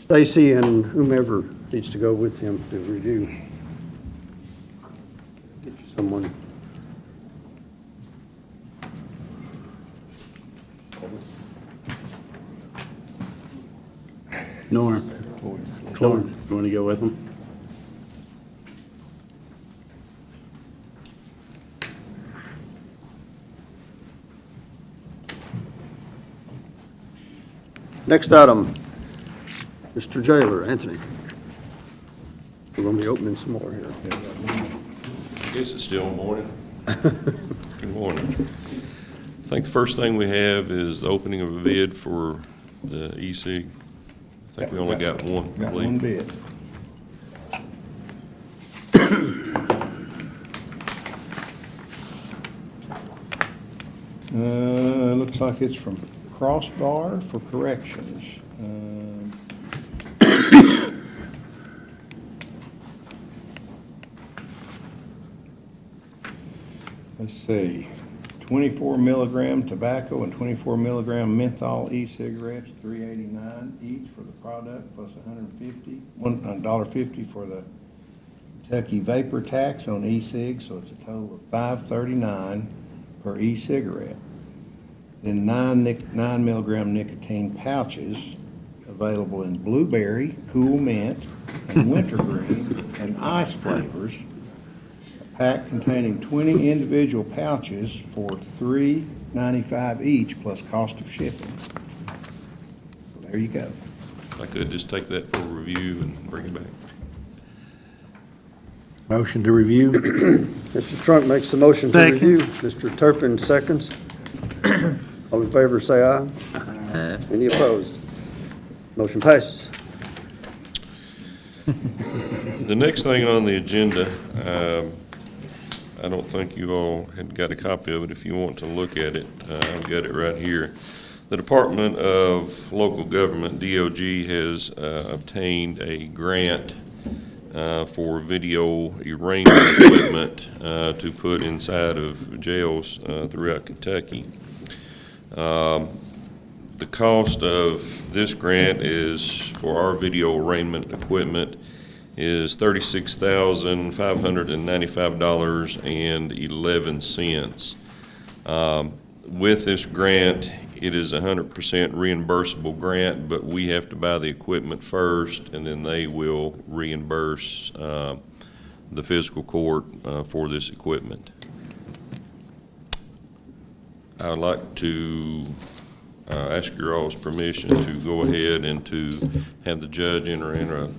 Stacy and whomever needs to go with him to review. Get you someone. Norm, you want to go with them? Next item, Mr. Jailer, Anthony. We're going to be opening some more here. I guess it's still morning. Good morning. I think the first thing we have is the opening of a bid for the e-cig. I think we only got one, I Got one believe. bid. Looks like it's from Crossbar for corrections. Let's see, 24 milligram tobacco and 24 milligram menthol e-cigarettes, $3.89 each for the product, plus $1.50 for the Kentucky vapor tax on e-cig, so it's a total of $5.39 per e-cigarette. Then 9 milligram nicotine pouches available in blueberry, cool mint, and wintergreen, and ice flavors. A pack containing 20 individual pouches for $3.95 each, plus cost of shipping. So there you go. I could just take that for a review and bring it back. Motion to review. Mr. Strunk makes the motion to review. Mr. Turpin seconds. All in favor, say aye. Aye. Any opposed? Motion passes. The next thing on the agenda, I don't think you all had got a copy of it. If you want to look at it, I've got it right here. The Department of Local Government, DOG, has obtained a grant for video arraignment equipment to put inside of jails throughout Kentucky. The cost of this grant is for our video arraignment equipment is $36,595.11. With this grant, it is a 100% reimbursable grant, but we have to buy the equipment first, and then they will reimburse the fiscal court for this equipment. I would like to ask your all's permission to go ahead and to have the judge enter in a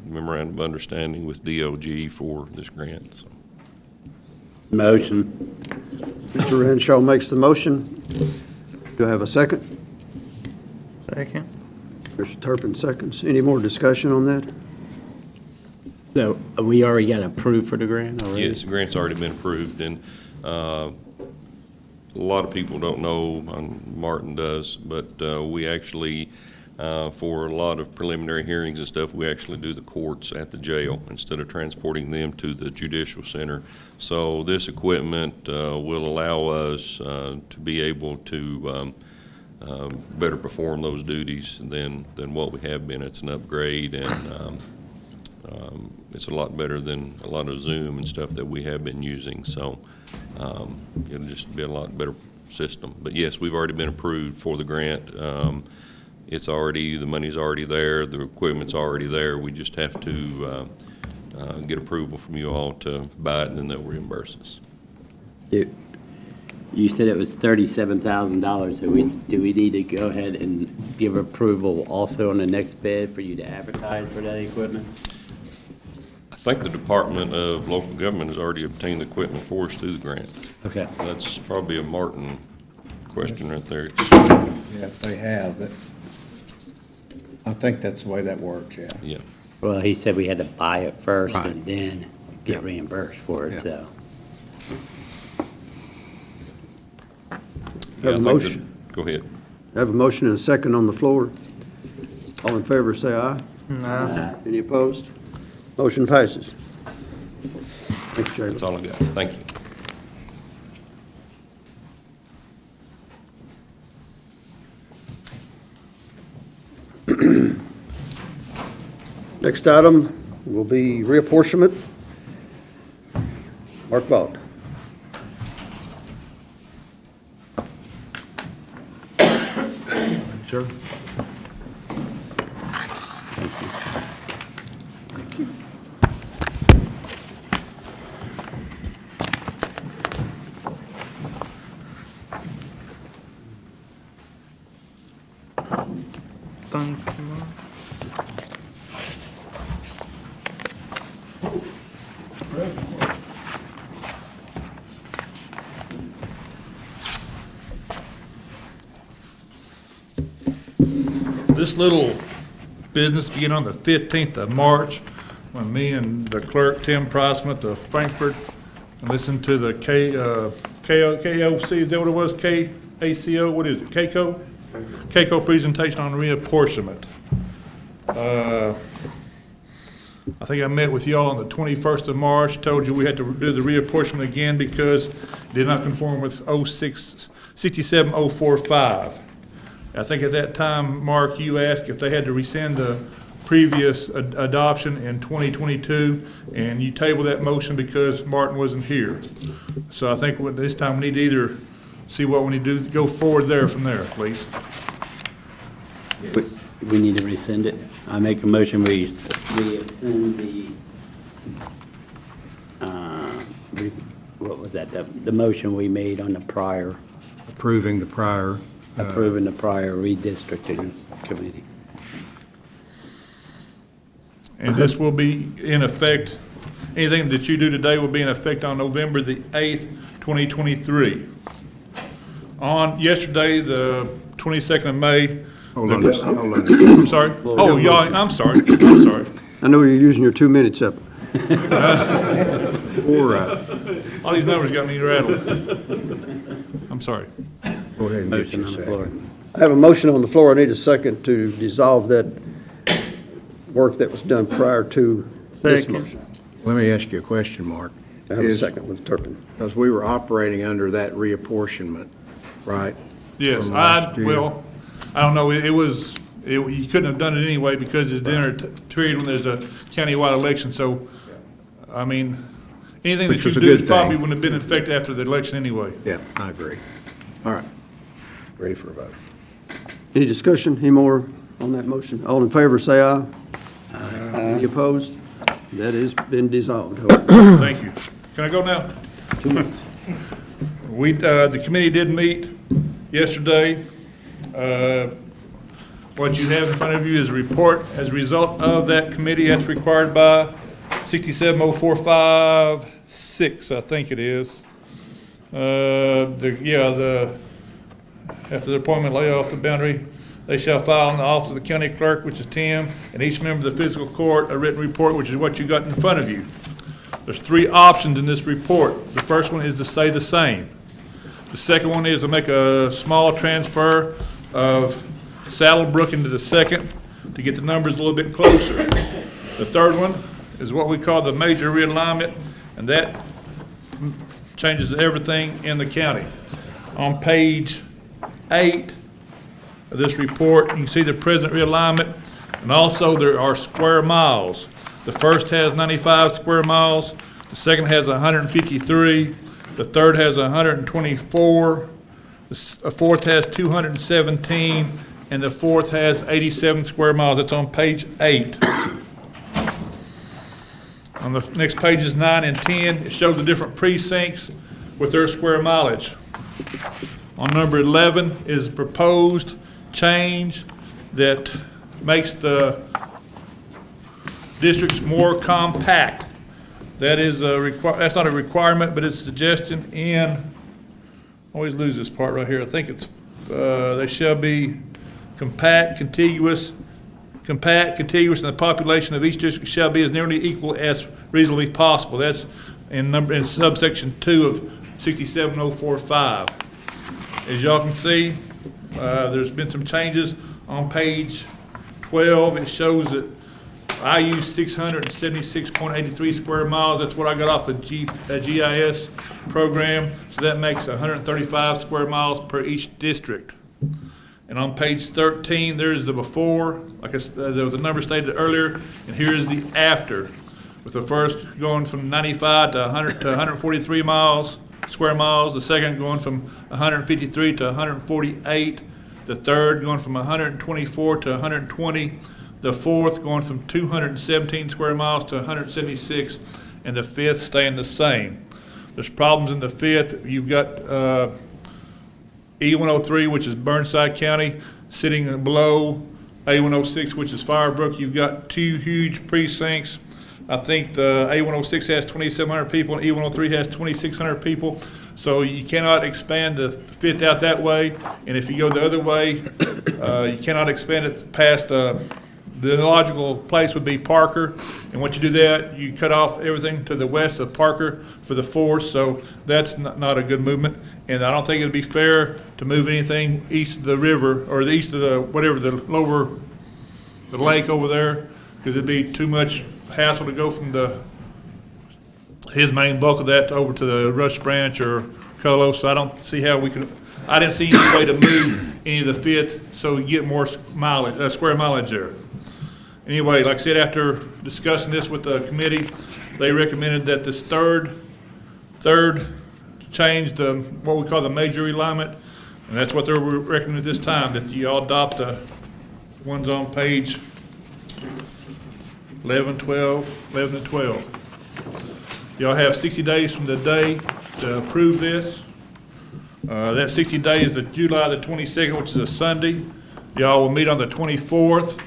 memorandum of understanding with DOG for this grant. So. Motion. Mr. Renshaw makes the motion. Do I have a second? Second. Mr. Turpin seconds. Any more discussion on that? So we already got approved for the grant already? Yes, the grant's already been approved, and a lot of people don't know, Martin does, but we actually, for a lot of preliminary hearings and stuff, we actually do the courts at the jail instead of transporting them to the judicial center. So this equipment will allow us to be able to better perform those duties than what we have been. It's an upgrade, and it's a lot better than a lot of Zoom and stuff that we have been using. So it'll just be a lot better system. But yes, we've already been approved for the grant. The money's already there, the equipment's already there. We just have to get approval from you all to buy it, and then they'll reimburse us. You said it was $37,000, so do we need to go ahead and give approval also on the next bid for you to advertise for that equipment? I think the Department of Local Government has already obtained the equipment for us through the grant. Okay. That's probably a Martin question right there. Yeah, they have, but I think that's the way that works, yeah. Yeah. Well, he said we had to buy it first Right. and then get Yeah. reimbursed for it, Yeah. so. Yeah, I Have a think motion. Go ahead. I have a motion and a second on the floor. All in favor, say aye. Uh, Any opposed? Motion passes. Thank you, Chairman. That's all I got. Thank you. Next item will be reapportionment. Mark Vaught. Sure. Thank you, Mark. This little business began on the 15th of March, when me and the clerk, Tim Price, went to Frankfurt and listened to the KOC, is that what it was? KACO, what is it, KACO? KACO presentation on reapportionment. I think I met with y'all on the 21st of March, told you we had to do the reapportionment again because it did not conform with 67045. I think at that time, Mark, you asked if they had to rescind the previous adoption in 2022, and you tabled that motion because Martin wasn't here. So I think this time we need to either see what we need to do, go forward from there, please. We need to rescind it. I make a motion, we rescind the, what was that, the motion we made on the prior, Approving the prior. approving the prior redistricting committee. And this will be in effect, anything that you do today will be in effect on November the 8th, 2023. On yesterday, the 22nd of May. Hold on, hold on. I'm sorry. Oh, y'all, I'm sorry. I know you're using your 2 minutes up. Or, All these numbers got me rattled. I'm sorry. go ahead and get Motion your on the floor. second. I have a motion on the floor. I need a second to dissolve that work that was done prior to this Second. motion. Let me ask you a question, Mark. I have a second with Turpin. Because we were operating under that reapportionment, right? Yes, From last year. I don't know, it was You couldn't have done it anyway because it's dinner period when there's a countywide election. So, I mean, anything Which that was you a do good probably thing. wouldn't have been in effect after the election anyway. Yeah, I agree. All right. Ready for a vote. Any discussion, any more on that motion? All in favor, say aye. Any opposed? That has been dissolved. Thank you. Can I go now? The committee did meet yesterday. What you have in front of you is a report as a result of that committee. That's required by 670456, I think it is. After the appointment, layoff, the boundary, they shall file in the office of the county clerk, which is Tim, and each member of the fiscal court a written report, which is what you got in front of you. There's 3 options in this report. The first one is to stay the same. The second one is to make a small transfer of Saddlebrook into the second to get the numbers a little bit closer. The third one is what we call the major realignment, and that changes everything in the county. On page 8 of this report, you can see the present realignment, and also there are square miles. The first has 95 square miles, the second has 153, the third has 124, the fourth has 217, and the fourth has 87 square miles. That's on page 8. On the next pages 9 and 10, it shows the different precincts with their square mileage. On number 11 is proposed change that makes the districts more compact. That is that's not a requirement, but it's a suggestion in, I always lose this part right here. I think it's, they shall be compact, contiguous, and the population of each district shall be as nearly equal as reasonably possible. That's in subsection 2 of 67045. As y'all can see, there's been some changes on page 12. It shows that I use 676.83 square miles. That's what I got off a GIS program. So that makes 135 square miles per each district. And on page 13, there's the before. Like there was a number stated earlier, and here is the after. With the first going from 95 to 100 to 143 square miles. The second going from 153 to 148. The third going from 124 to 120. The fourth going from 217 square miles to 176, and the fifth staying the same. There's problems in the fifth. You've got E103, which is Burnside County, sitting below A106, which is Firebrook. You've got 2 huge precincts. I think the A106 has 2,700 people and E103 has 2,600 people. So you cannot expand the fifth out that way. And if you go the other way, you cannot expand it past the logical place would be Parker, and once you do that, you cut off everything to the west of Parker for the fourth, so that's not a good movement. And I don't think it'd be fair to move anything east of the river, or the east of the, whatever, the lake over there, because it'd be too much hassle to go from his main bulk of that over to the Rush Branch or Colo, so I don't see how we can, I didn't see any way to move any of the fifth, so you get more mileage, square mileage there. Anyway, like I said, after discussing this with the committee, they recommended that this third change, what we call the major realignment, and that's what they're recommending this time, that you all adopt the ones on page 11 and 12. Y'all have 60 days from the day to approve this. That 60 days is July the 22nd, which is a Sunday. Y'all will meet on the 24th.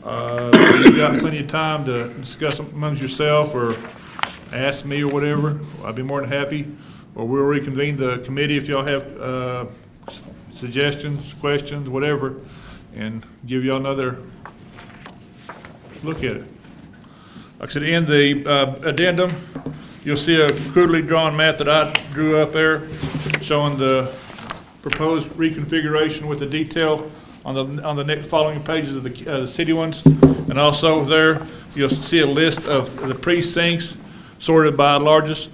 So you've got plenty of time to discuss amongst yourself or ask me or whatever. I'd be more than happy. Or we'll reconvene the committee if y'all have suggestions, questions, whatever, and give y'all another look at it. Like I said, in the addendum, you'll see a crudely drawn map that I drew up there showing the proposed reconfiguration with the detail on the next following pages of the city ones. And also there, you'll see a list of the precincts sorted by largest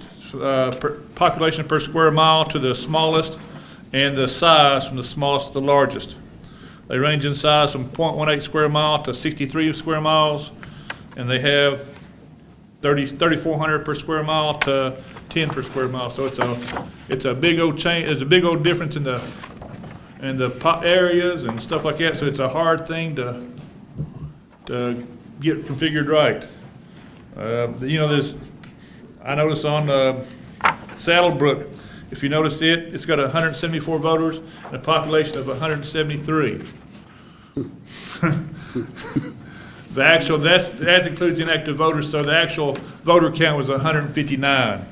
population per square mile to the smallest, and the size from the smallest to the largest. They range in size from 0.18 square mile to 63 square miles, and they have 3,400 per square mile to 10 per square mile. So it's a big old change. There's a big old difference in the areas and stuff like that. So it's a hard thing to get configured right. You know, I noticed on Saddlebrook, if you notice it's got 174 voters and a population of 173. That includes inactive voters, so the actual voter count was 159.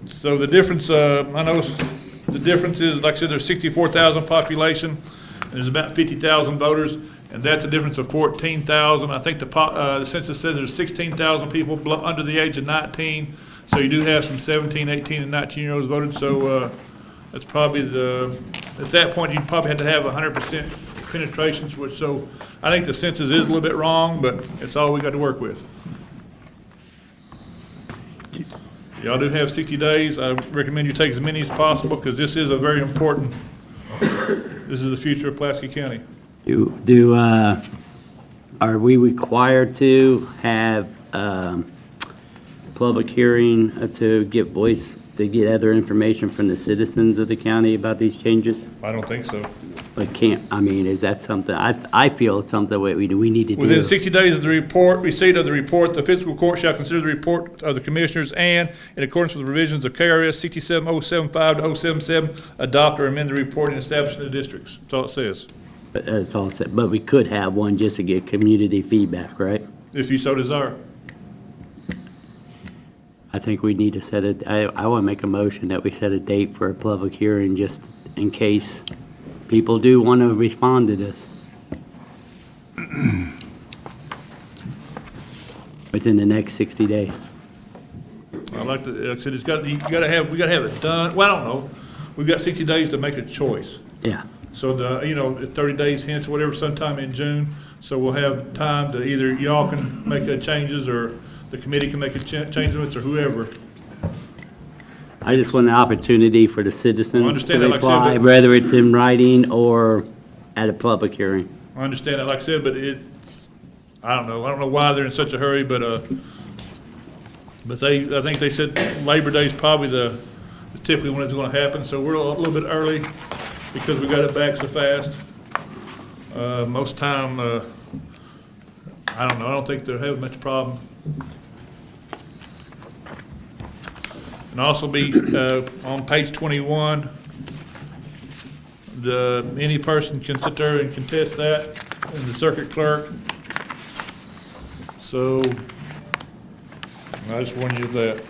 So the difference, I noticed the difference is, like I said, there's 64,000 population, and there's about 50,000 voters, and that's a difference of 14,000. I think the census says there's 16,000 people under the age of 19, so you do have some 17, 18, and 19-year-olds voted, so that's probably at that point, you'd probably have to have 100% penetrations, so I think the census is a little bit wrong, but it's all we got to work with. Y'all do have 60 days. I recommend you take as many as possible, because this is a very important, this is the future of Pulaski County. Are we required to have public hearing to get voice, to get other information from the citizens of the county about these changes? I don't think so. But is that something, I feel it's something we need to do. Within 60 days of the receipt of the report, the fiscal court shall consider the report of the commissioners and, in accordance with the revisions of KRS 67075 to 077, adopt or amend the report and establish the districts. That's all it says. But that's all set. But we could have one just to get community feedback, right? If you so desire. I think we need to set it, I want to make a motion that we set a date for a public hearing just in case people do want to respond to this. Within the next 60 days. Like I said, we got to have it done. Well, I don't know. We've got 60 days to make a choice. Yeah. So 30 days hence, or whatever, sometime in June. So we'll have time to either y'all can make changes, or the committee can make changes, or whoever. I just want an opportunity for the citizens to like I said, reply, but- whether it's in writing or at a public hearing. I understand that, like I said, but I don't know why they're in such a hurry, but I think they said Labor Day is probably typically when it's gonna happen, so we're a little bit early because we got it back so fast. Most time, I don't know, I don't think they're having much problem. And also be, on page 21, any person can sit there and contest that, and the circuit clerk. So, I just warned you of that.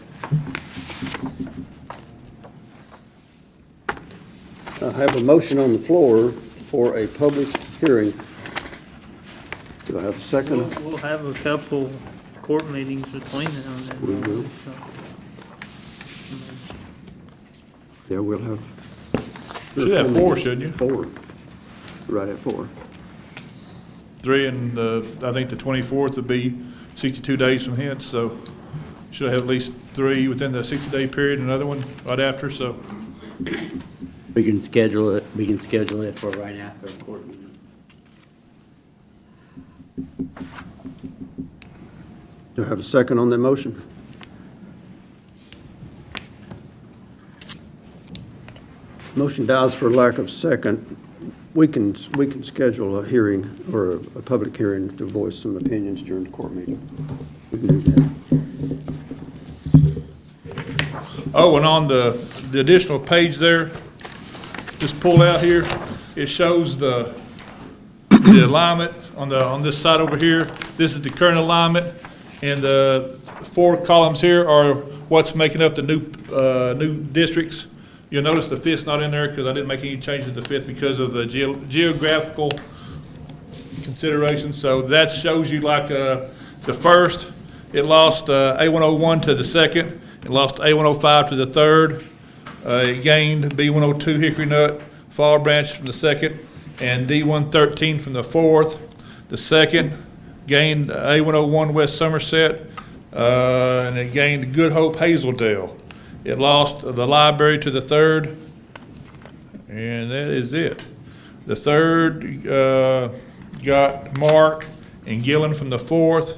I have a motion on the floor for a public hearing. Do I have a second? We'll have a couple court meetings between now and then. We will. Yeah, we'll have. Should have 4, shouldn't you? 4. Right at 4. 3, and I think the 24th would be 62 days from hence, so should have at least 3 within the 60-day period, another one right after, so. We can schedule it for right after a court meeting. Do I have a second on that motion? Motion dies for lack of second. We can schedule a hearing or a public hearing to voice some opinions during the court meeting. We can do that. Oh, and on the additional page there, just pull out here, it shows the alignment on this side over here. This is the current alignment, and the 4 columns here are what's making up the new districts. You'll notice the 5th's not in there because I didn't make any changes to the 5th because of the geographical considerations. So that shows you like the 1st, it lost A101 to the 2nd, it lost A105 to the 3rd, it gained B102 Hickory Nut, Fall Branch from the 2nd, and D113 from the 4th. The 2nd gained A101 West Somerset, and it gained Good Hope Hazeldale. It lost the library to the 3rd, and that is it. The 3rd got Mark and Gillen from the 4th.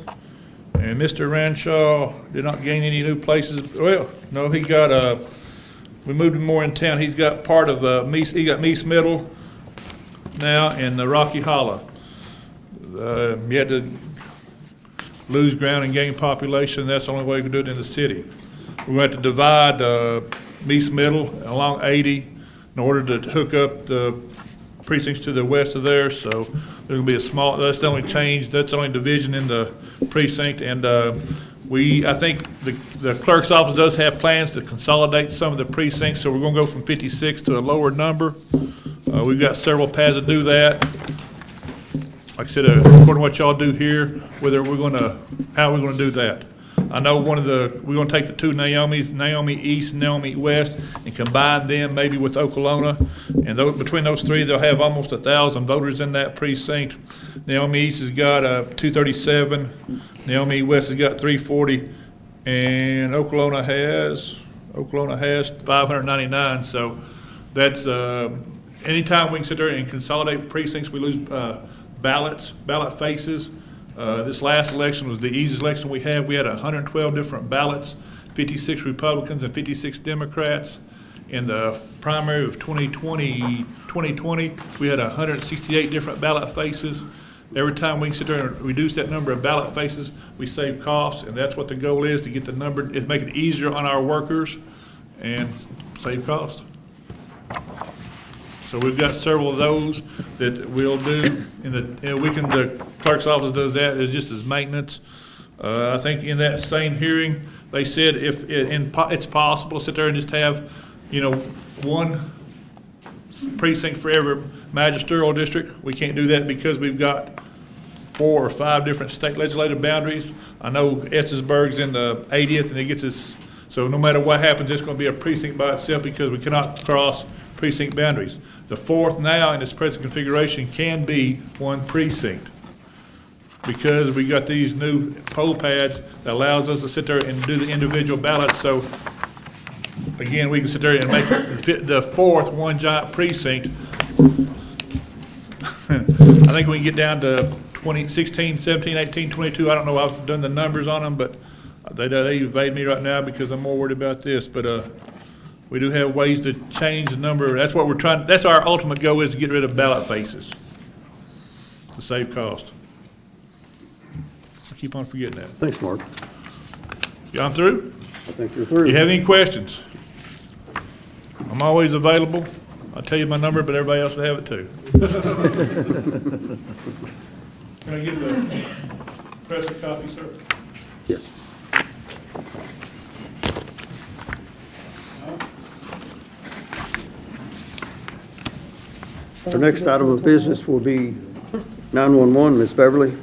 And Mr. Renshaw did not gain any new places. Well, no, he got, we moved him more in town. He's got part of he got Meese Middle now and the Rocky Hollow. You had to lose ground and gain population. That's the only way we can do it in the city. We had to divide Meese Middle along 80 in order to hook up the precincts to the west of there. So there's gonna be a small, that's the only change, that's the only division in the precinct. And I think the clerk's office does have plans to consolidate some of the precincts. So we're gonna go from 56 to a lower number. We've got several paths to do that. Like I said, according to what y'all do here, how we're gonna do that. I know we're gonna take the 2 Naomis, Naomi East and Naomi West, and combine them maybe with Okolona. And between those 3, they'll have almost 1,000 voters in that precinct. Naomi East has got 237, Naomi West has got 340, and Okolona has 599. So that's, anytime we can sit there and consolidate precincts, we lose ballot faces. This last election was the easiest election we had. We had 112 different ballots, 56 Republicans and 56 Democrats. In the primary of 2020, we had 168 different ballot faces. Every time we can sit there and reduce that number of ballot faces, we save costs, and that's what the goal is, to get the number, is make it easier on our workers and save costs. So we've got several of those that we'll do, the clerk's office does that, it's just as maintenance. I think in that same hearing, they said if it's possible to sit there and just have, one precinct for every magisterial district. We can't do that because we've got 4 or 5 different state legislative boundaries. I know Essensburg's in the 80th, and it gets us, so no matter what happens, it's gonna be a precinct by itself because we cannot cross precinct boundaries. The 4th now in its present configuration can be 1 precinct because we got these new poll pads that allows us to sit there and do the individual ballots. So again, we can sit there and make the 4th one giant precinct. I think we can get down to 16, 17, 18, 22. I don't know, I've done the numbers on them, but they evade me right now because I'm more worried about this. But we do have ways to change the number. That's what we're trying, that's our ultimate goal, is to get rid of ballot faces to save cost. I keep on forgetting that. Thanks, Mark. You on through? I think you're through. You have any questions? I'm always available. I'll tell you my number, but everybody else will have it too. Can I get the press a copy, sir? Yes. Our next item of business will be 911, Ms. Beverly.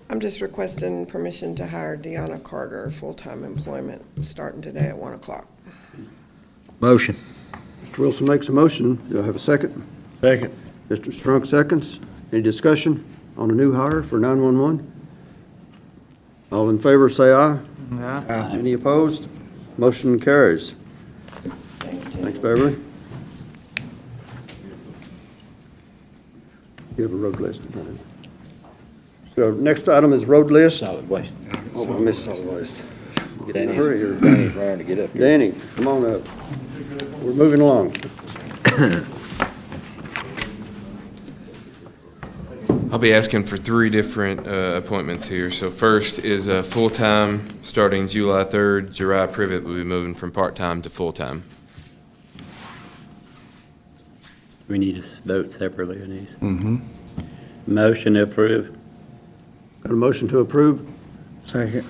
I'm just requesting permission to hire Deanna Carter, full-time employment, starting today at 1 o'clock. Motion. Mr. Wilson makes a motion. Do I have a second? Second. Mr. Strunk seconds. Any discussion on a new hire for 911? All in favor, say aye. Aye. Any opposed? Motion carries. Thanks, Beverly. You have a road list. So next item is road list. Solid waste. Oh, I missed solid waste. Get that in. Hurry here. Danny's trying to get up here. Danny, come on up. We're moving along. I'll be asking for 3 different appointments here. So first is full-time, starting July 3rd. Jeriah Privet will be moving from part-time to full-time. We need to vote separately on these. Motion to approve. Got a motion to approve? Second.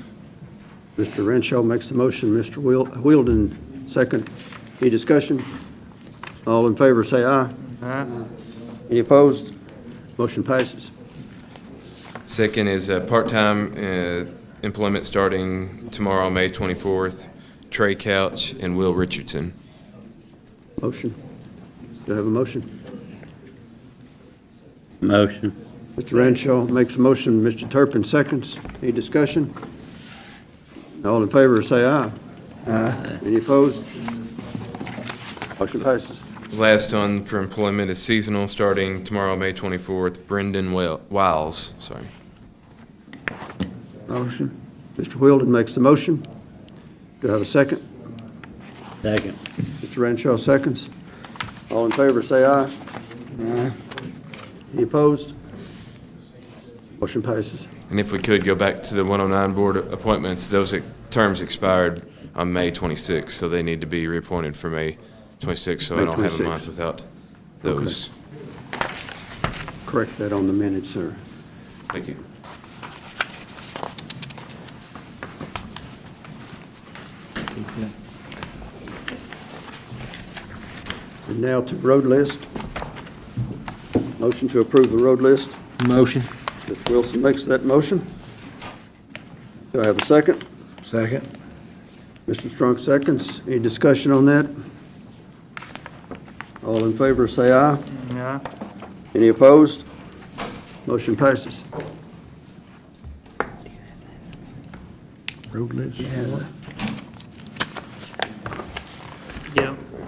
Mr. Renshaw makes the motion. Mr. Wheeldon, second. Any discussion? All in favor, say aye. Aye. Any opposed? Motion passes. Second is part-time employment starting tomorrow, May 24th. Trey Couch and Will Richardson. Motion. Do I have a motion? Motion. Mr. Renshaw makes a motion, Mr. Turpin seconds. Any discussion? All in favor, say aye. Aye. Any opposed? Motion passes. Last one for employment is seasonal, starting tomorrow, May 24th. Brendan Wiles, sorry. Motion. Mr. Wheeldon makes the motion. Do I have a second? Second. Mr. Renshaw seconds. All in favor, say aye. Aye. Any opposed? Motion passes. And if we could go back to the 109 board appointments, those terms expired on May 26th, so they need to be reappointed for May 26th, so I May don't have a 26th. month without those. Correct that on the minutes, sir. Thank you. And now to road list. Motion to approve the road list. Motion. Mr. Wilson makes that motion. Do I have a second? Second. Mr. Strunk seconds. Any discussion on that? All in favor, say aye. Yeah. Any opposed? Motion passes. Road list.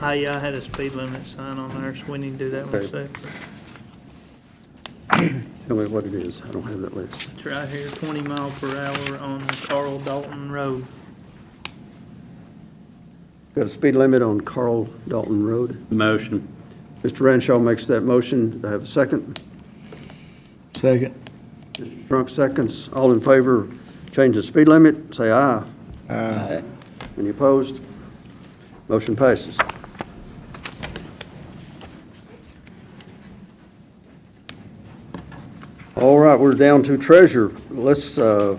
Yeah, I had a speed limit sign on there, so we need to do that one Okay. separate. Tell me what it is. I don't have that list. It's right here, 20 mile per hour on Carl Dalton Road. Got a speed limit on Carl Dalton Road. Motion. Mr. Renshaw makes that motion. Do I have a second? Second. Mr. Strunk seconds. All in favor, change the speed limit, say aye. Aye. Any opposed? Motion passes. All right, we're down to treasurer. Let's, we're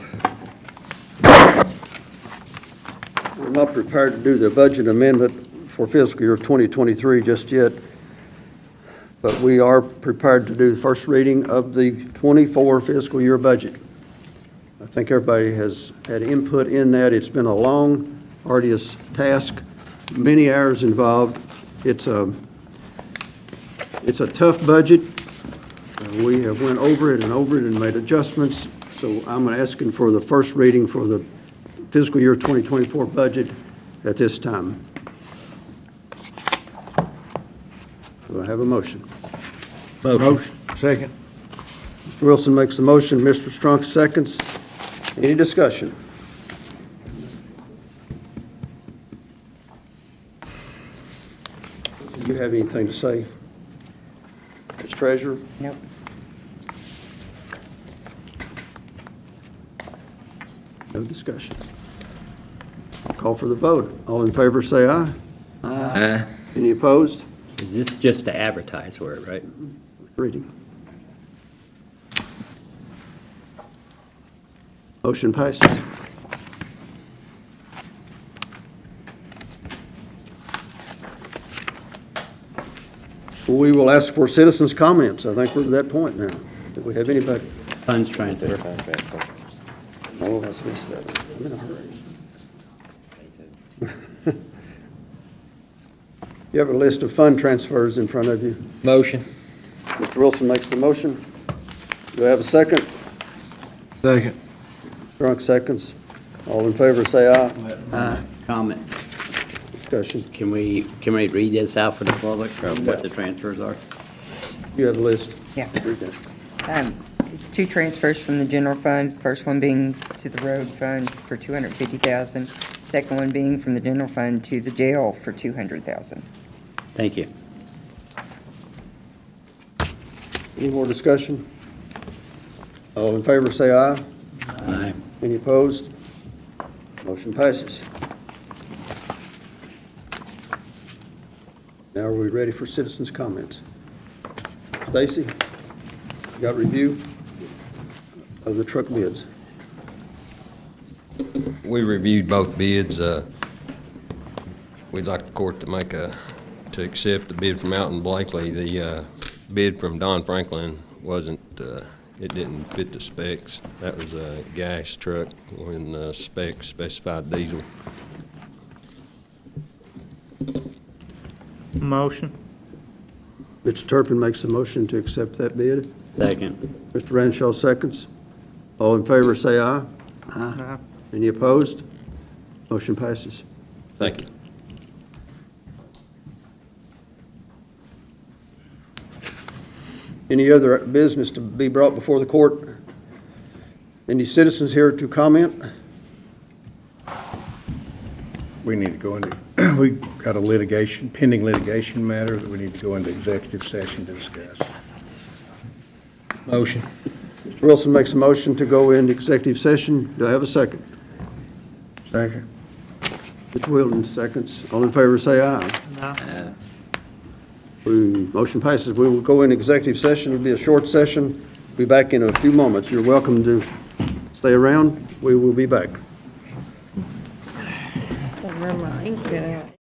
not prepared to do the budget amendment for fiscal year 2023 just yet, but we are prepared to do the first reading of the 24 fiscal year budget. I think everybody has had input in that. It's been a long, arduous task, many hours involved. It's a tough budget. We have went over it and made adjustments. So I'm asking for the first reading for the fiscal year 2024 budget at this time. Do I have a motion? Motion. Second. Mr. Wilson makes the motion, Mr. Strunk seconds. Any discussion? Do you have anything to say, Ms. Treasurer? Nope. No discussion. Call for the vote. All in favor, say aye. Aye. Any opposed? Is this just to advertise for it, right? Reading. Motion passes. We will ask for citizens' comments. I think we're at that point now. Do we have anybody? Funds transfer. Oh, I missed that one. I'm in a hurry. You have a list of fund transfers in front of you. Motion. Mr. Wilson makes the motion. Do I have a second? Second. Strunk seconds. All in favor, say aye. Aye. Comment. Discussion. Can we read this out for the public, or what the transfers are? You have a list. Yeah. Read that. It's two transfers from the general fund, first one being to the road fund for $250,000, second one being from the general fund to the jail for $200,000. Thank you. Any more discussion? All in favor, say aye. Aye. Any opposed? Motion passes. Now are we ready for citizens' comments? Stacy, you got review of the truck bids? We reviewed both bids. We'd like the court to accept the bid from Alton Blakely. The bid from Don Franklin wasn't, it didn't fit the specs. That was a gas truck when the specs specified diesel. Motion. Mr. Turpin makes a motion to accept that bid. Second. Mr. Renshaw seconds. All in favor, say aye. Aye. Any opposed? Motion passes. Thank you. Any other business to be brought before the court? Any citizens here to comment? We need to go into, we got a litigation, pending litigation matter that we need to go into executive session to discuss. Motion. Mr. Wilson makes a motion to go into executive session. Do I have a second? Second. Mr. Wilton seconds. All in favor, say aye. Aye. Motion passes. We will go into executive session. It'll be a short session. Be back in a few moments. You're welcome to stay around. We will be back. Remember, I ain't been out.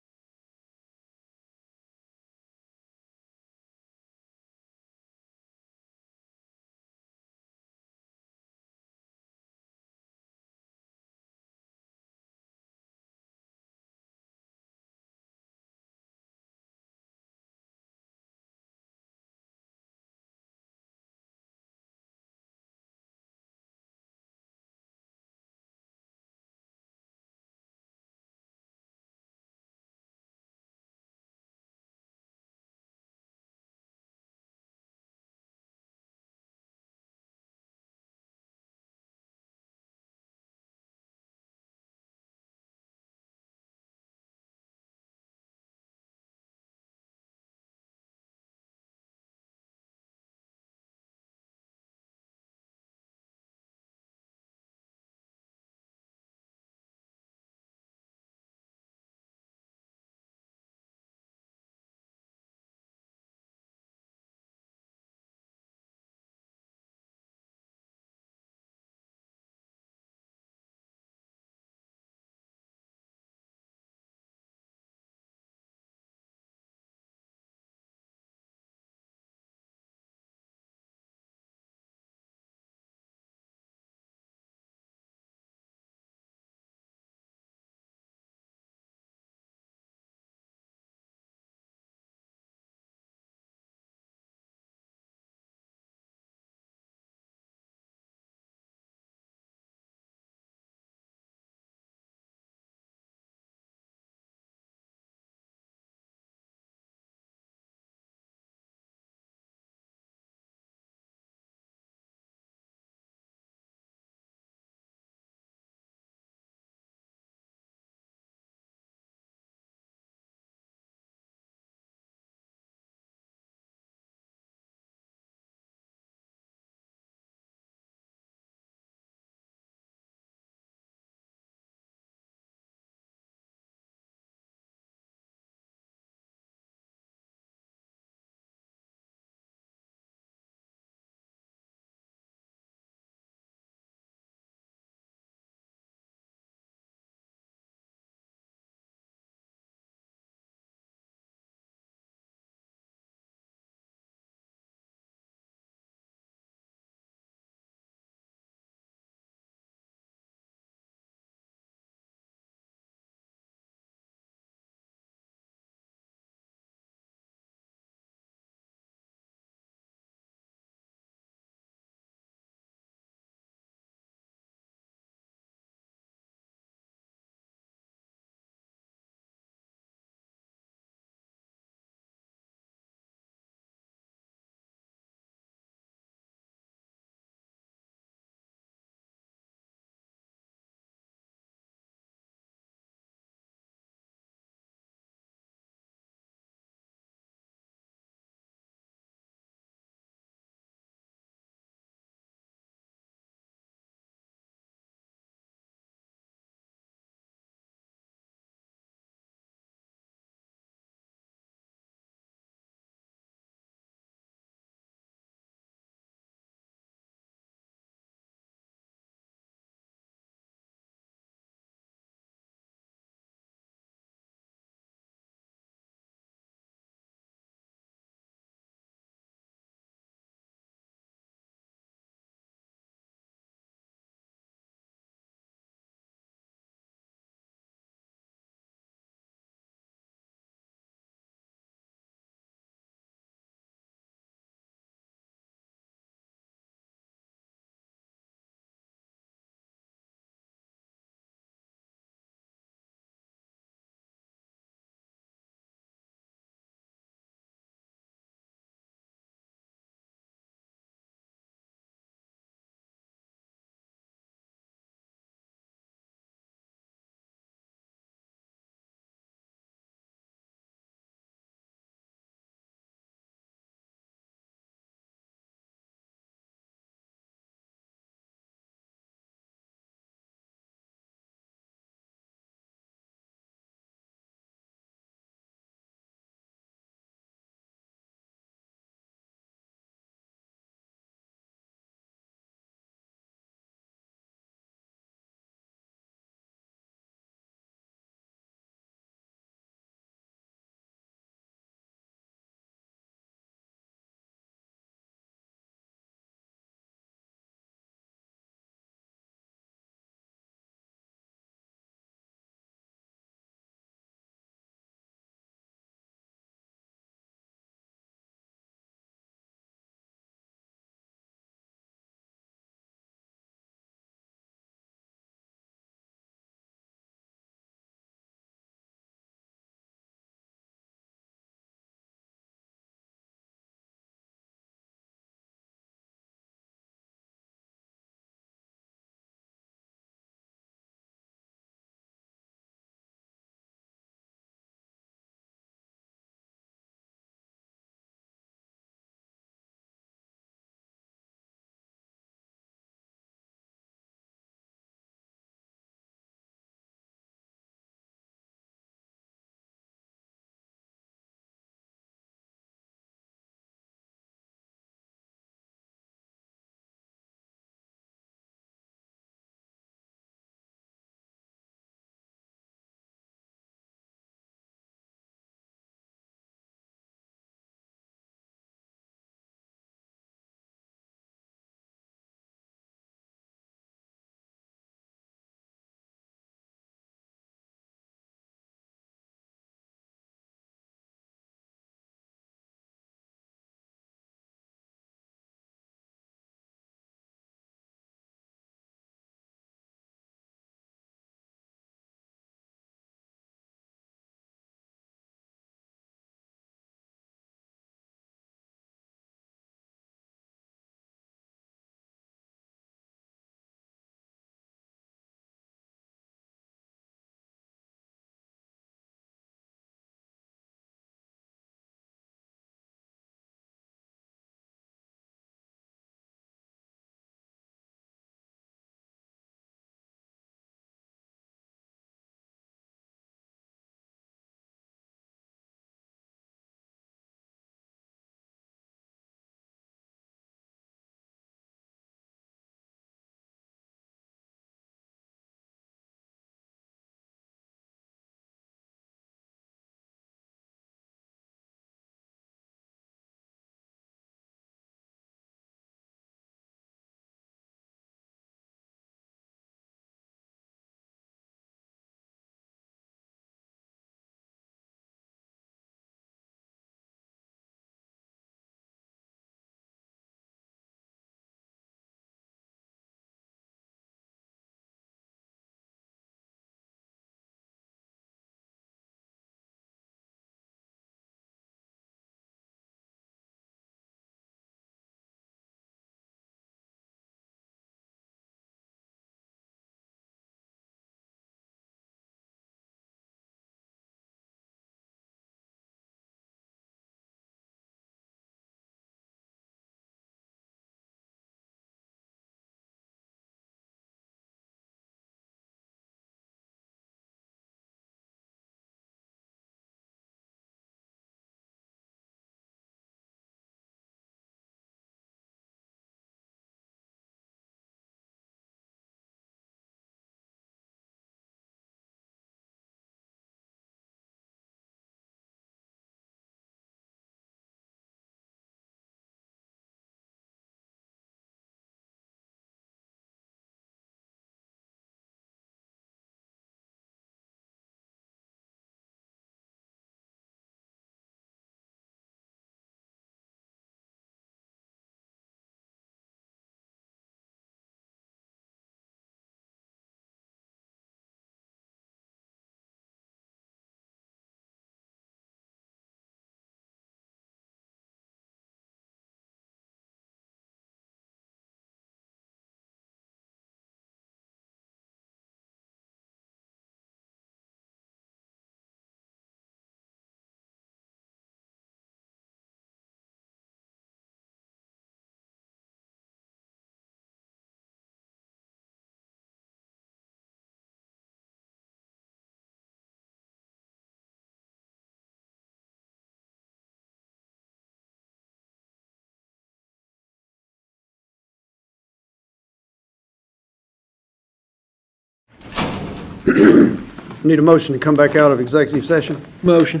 Need a motion to come back out of executive session? Motion.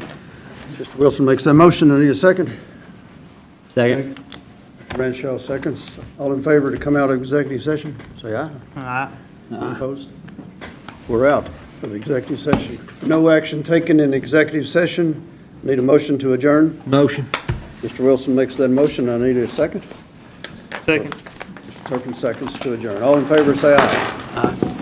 Mr. Wilson makes that motion. I need a second. Second? Bradshaw seconds. All in favor to come out of executive session? Say aye. Aye. Opposed? We're out of executive session. No action taken in executive session. Need a motion to adjourn? Motion. Mr. Wilson makes that motion. I need a second. Second. Mr. Perkins seconds to adjourn. All in favor, say aye.